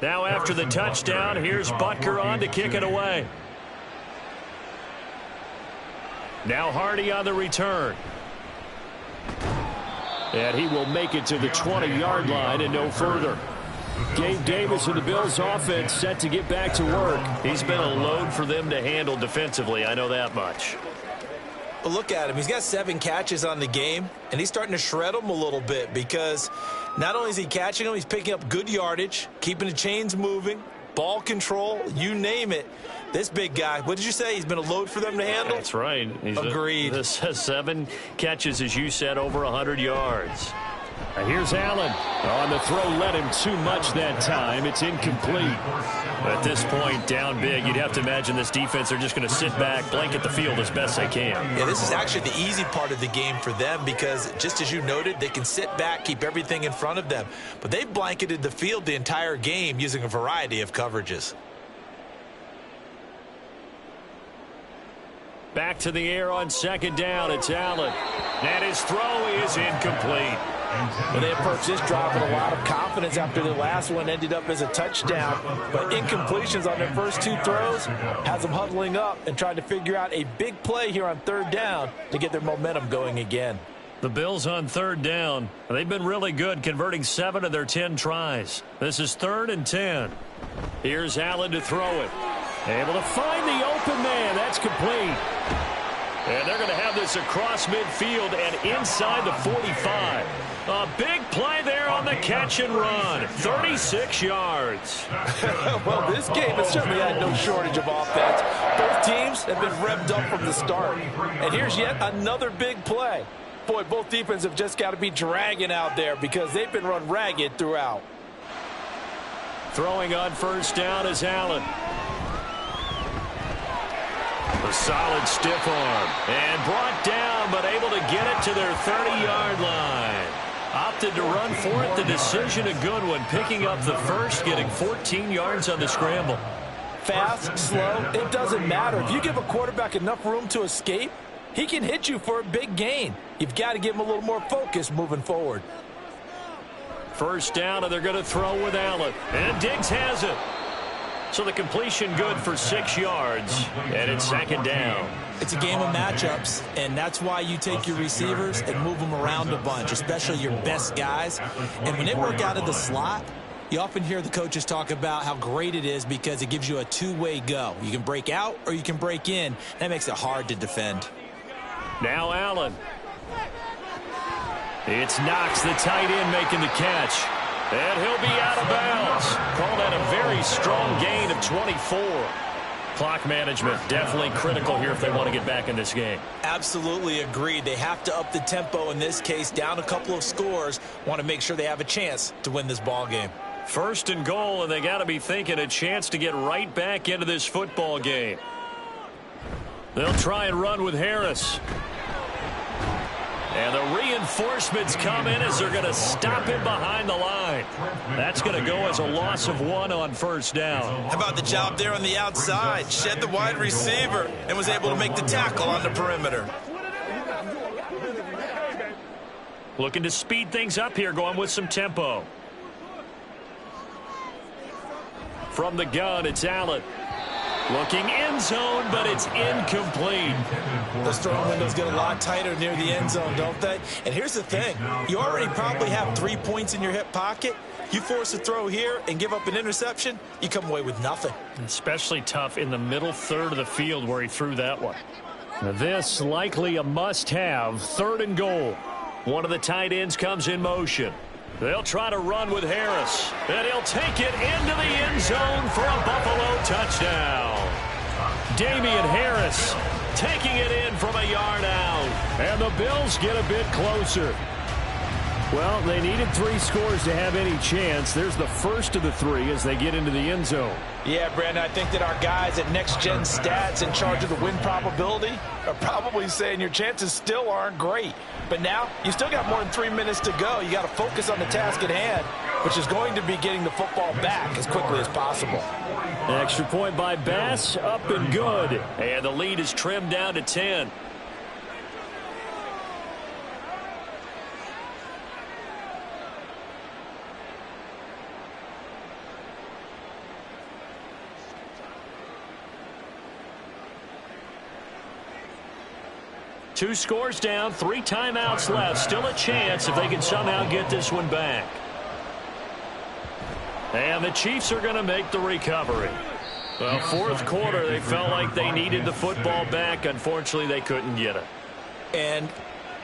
Now after the touchdown, here's Butker on to kick it away. Now Hardy on the return. And he will make it to the 20-yard line and no further. Gabe Davis and the Bills offense set to get back to work. He's been a load for them to handle defensively, I know that much. But look at him. He's got 7 catches on the game, and he's starting to shred them a little bit because not only is he catching them, he's picking up good yardage, keeping the chains moving, ball control, you name it. This big guy, what did you say? He's been a load for them to handle? That's right. Agreed. This has 7 catches, as you said, over 100 yards. And here's Allen. On the throw, led him too much that time. It's incomplete. At this point, down big, you'd have to imagine this defense are just going to sit back, blanket the field as best they can. Yeah, this is actually the easy part of the game for them because, just as you noted, they can sit back, keep everything in front of them. But they've blanketed the field the entire game using a variety of coverages. Back to the air on second down. It's Allen. And his throw is incomplete. Well, they approached this drive with a lot of confidence after the last one ended up as a touchdown. But incompletions on their first 2 throws has them huddling up and trying to figure out a big play here on third down to get their momentum going again. The Bills on third down. They've been really good, converting 7 of their 10 tries. This is 3rd and 10. Here's Allen to throw it. Able to find the open man. That's complete. And they're going to have this across midfield and inside the 45. A big play there on the catch and run. 36 yards. Well, this game has certainly had no shortage of offense. Both teams have been revved up from the start. And here's yet another big play. Boy, both defenses have just got to be dragging out there because they've been run ragged throughout. Throwing on first down is Allen. A solid stiff arm. And brought down, but able to get it to their 30-yard line. Opted to run for it. The decision a good one. Picking up the first, getting 14 yards on the scramble. Fast, slow, it doesn't matter. If you give a quarterback enough room to escape, he can hit you for a big gain. You've got to give him a little more focus moving forward. First down, and they're going to throw with Allen. And Diggs has it. So the completion good for 6 yards, and it's second down. It's a game of matchups, and that's why you take your receivers and move them around a bunch, especially your best guys. And when they work out of the slot, you often hear the coaches talk about how great it is because it gives you a two-way go. You can break out or you can break in. That makes it hard to defend. Now Allen. It's Knox, the tight end, making the catch. And he'll be out of bounds. Call that a very strong gain of 24. Clock management definitely critical here if they want to get back in this game. Absolutely agreed. They have to up the tempo in this case, down a couple of scores. Want to make sure they have a chance to win this ball game. First and goal, and they got to be thinking a chance to get right back into this football game. They'll try and run with Harris. And the reinforcements come in as they're going to stop him behind the line. That's going to go as a loss of 1 on first down. How about the job there on the outside? Shed the wide receiver and was able to make the tackle on the perimeter. Looking to speed things up here, going with some tempo. From the gun, it's Allen. Looking end zone, but it's incomplete. Those throwing windows get a lot tighter near the end zone, don't they? And here's the thing. You already probably have 3 points in your hip pocket. You force a throw here and give up an interception, you come away with nothing. Especially tough in the middle third of the field where he threw that one. This likely a must-have. 3rd and goal. One of the tight ends comes in motion. They'll try to run with Harris. And he'll take it into the end zone for a Buffalo touchdown. Damian Harris taking it in from a yard out. And the Bills get a bit closer. Well, they needed 3 scores to have any chance. There's the first of the 3 as they get into the end zone. Yeah, Brandon, I think that our guys at Next Gen Stats in charge of the win probability are probably saying your chances still aren't great. But now, you still got more than 3 minutes to go. You got to focus on the task at hand, which is going to be getting the football back as quickly as possible. An extra point by Bass, up and good. And the lead is trimmed down to 10. Two scores down, 3 timeouts left. Still a chance if they can somehow get this one back. And the Chiefs are going to make the recovery. Well, 4th quarter, they felt like they needed the football back. Unfortunately, they couldn't get it. And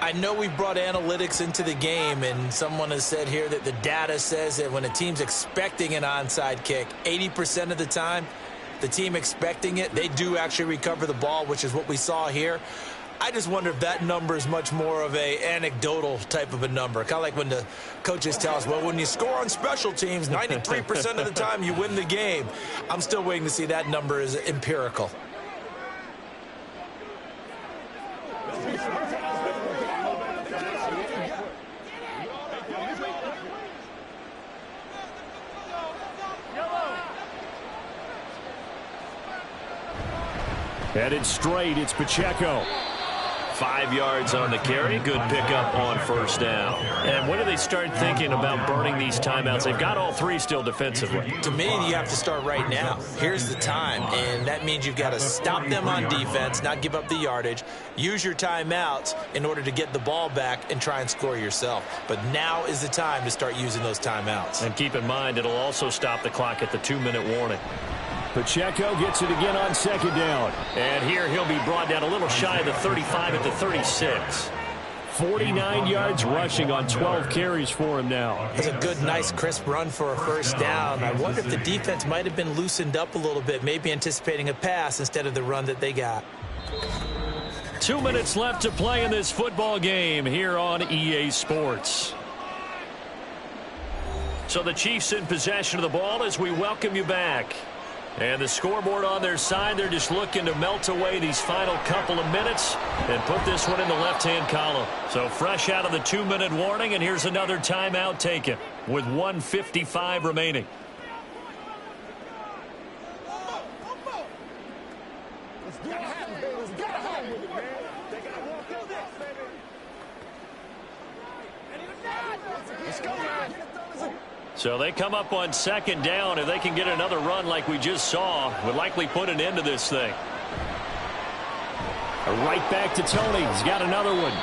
I know we brought analytics into the game, and someone has said here that the data says that when a team's expecting an onside kick, 80% of the time, the team expecting it, they do actually recover the ball, which is what we saw here. I just wonder if that number is much more of a anecdotal type of a number. Kind of like when the coaches tell us, well, when you score on special teams, 93% of the time you win the game. I'm still waiting to see that number is empirical. Headed straight, it's Pacheco. 5 yards on the carry. Good pickup on first down. And when do they start thinking about burning these timeouts? They've got all 3 still defensively. To me, you have to start right now. Here's the time, and that means you've got to stop them on defense, not give up the yardage, use your timeouts in order to get the ball back and try and score yourself. But now is the time to start using those timeouts. And keep in mind, it'll also stop the clock at the 2-minute warning. Pacheco gets it again on 2nd down. And here he'll be brought down a little shy of the 35 at the 36. 49 yards rushing on 12 carries for him now. It's a good, nice, crisp run for a first down. I wonder if the defense might have been loosened up a little bit, maybe anticipating a pass instead of the run that they got. 2 minutes left to play in this football game here on EA Sports. So the Chiefs in possession of the ball as we welcome you back. And the scoreboard on their side, they're just looking to melt away these final couple of minutes and put this one in the left-hand column. So fresh out of the 2-minute warning, and here's another timeout taken with 1:55 remaining. So they come up on 2nd down. If they can get another run like we just saw, would likely put an end to this thing. Right back to Tony. He's got another one.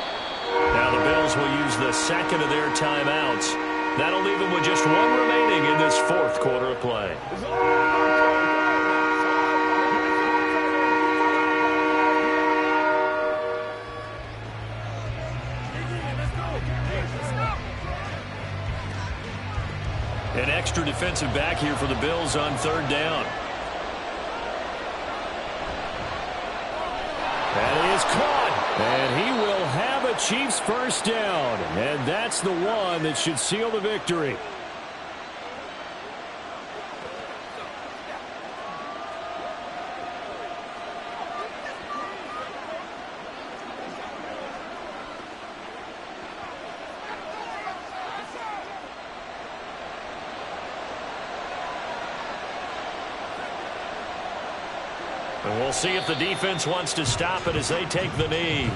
Now the Bills will use the 2nd of their timeouts. That'll leave them with just 1 remaining in this 4th quarter of play. An extra defensive back here for the Bills on 3rd down. That is caught. And he will have a Chiefs first down. And that's the one that should seal the victory. And we'll see if the defense wants to stop it as they take the knee.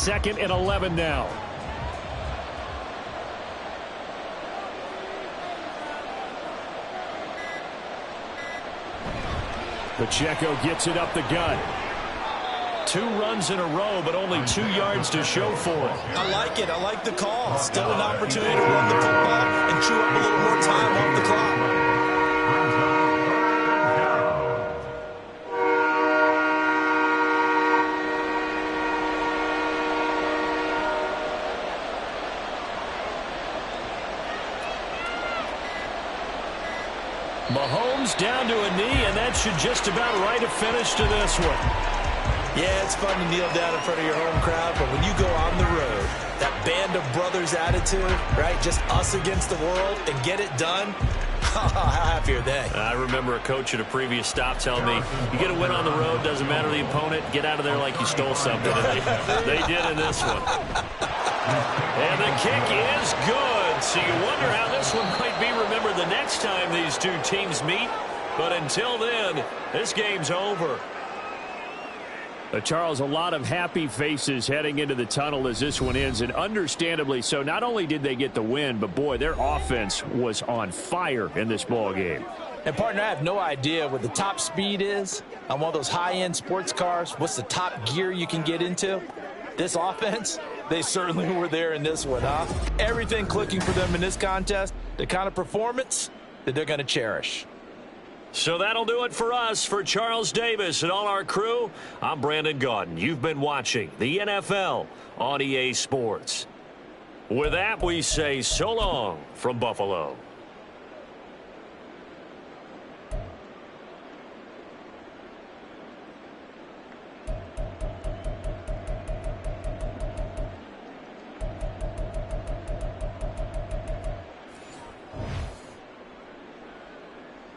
2nd and 11 now. Pacheco gets it up the gut. 2 runs in a row, but only 2 yards to show for it. I like it. I like the call. Still an opportunity to run the football and chew up a little more time off the clock. Mahomes down to a knee, and that should just about write a finish to this one. Yeah, it's fun to kneel down in front of your home crowd, but when you go on the road, that band of brothers attitude, right, just us against the world, and get it done, how happy are they? I remember a coach at a previous stop telling me, you get a win on the road, doesn't matter the opponent, get out of there like you stole something. And they did in this one. And the kick is good. So you wonder how this one might be remembered the next time these two teams meet. But until then, this game's over. Charles, a lot of happy faces heading into the tunnel as this one ends, and understandably so. Not only did they get the win, but boy, their offense was on fire in this ball game. And partner, I have no idea what the top speed is on one of those high-end sports cars. What's the top gear you can get into? This offense, they certainly were there in this one, huh? Everything clicking for them in this contest, the kind of performance that they're going to cherish. So that'll do it for us. For Charles Davis and all our crew, I'm Brandon Gaudin. You've been watching the NFL on EA Sports. With that, we say so long from Buffalo.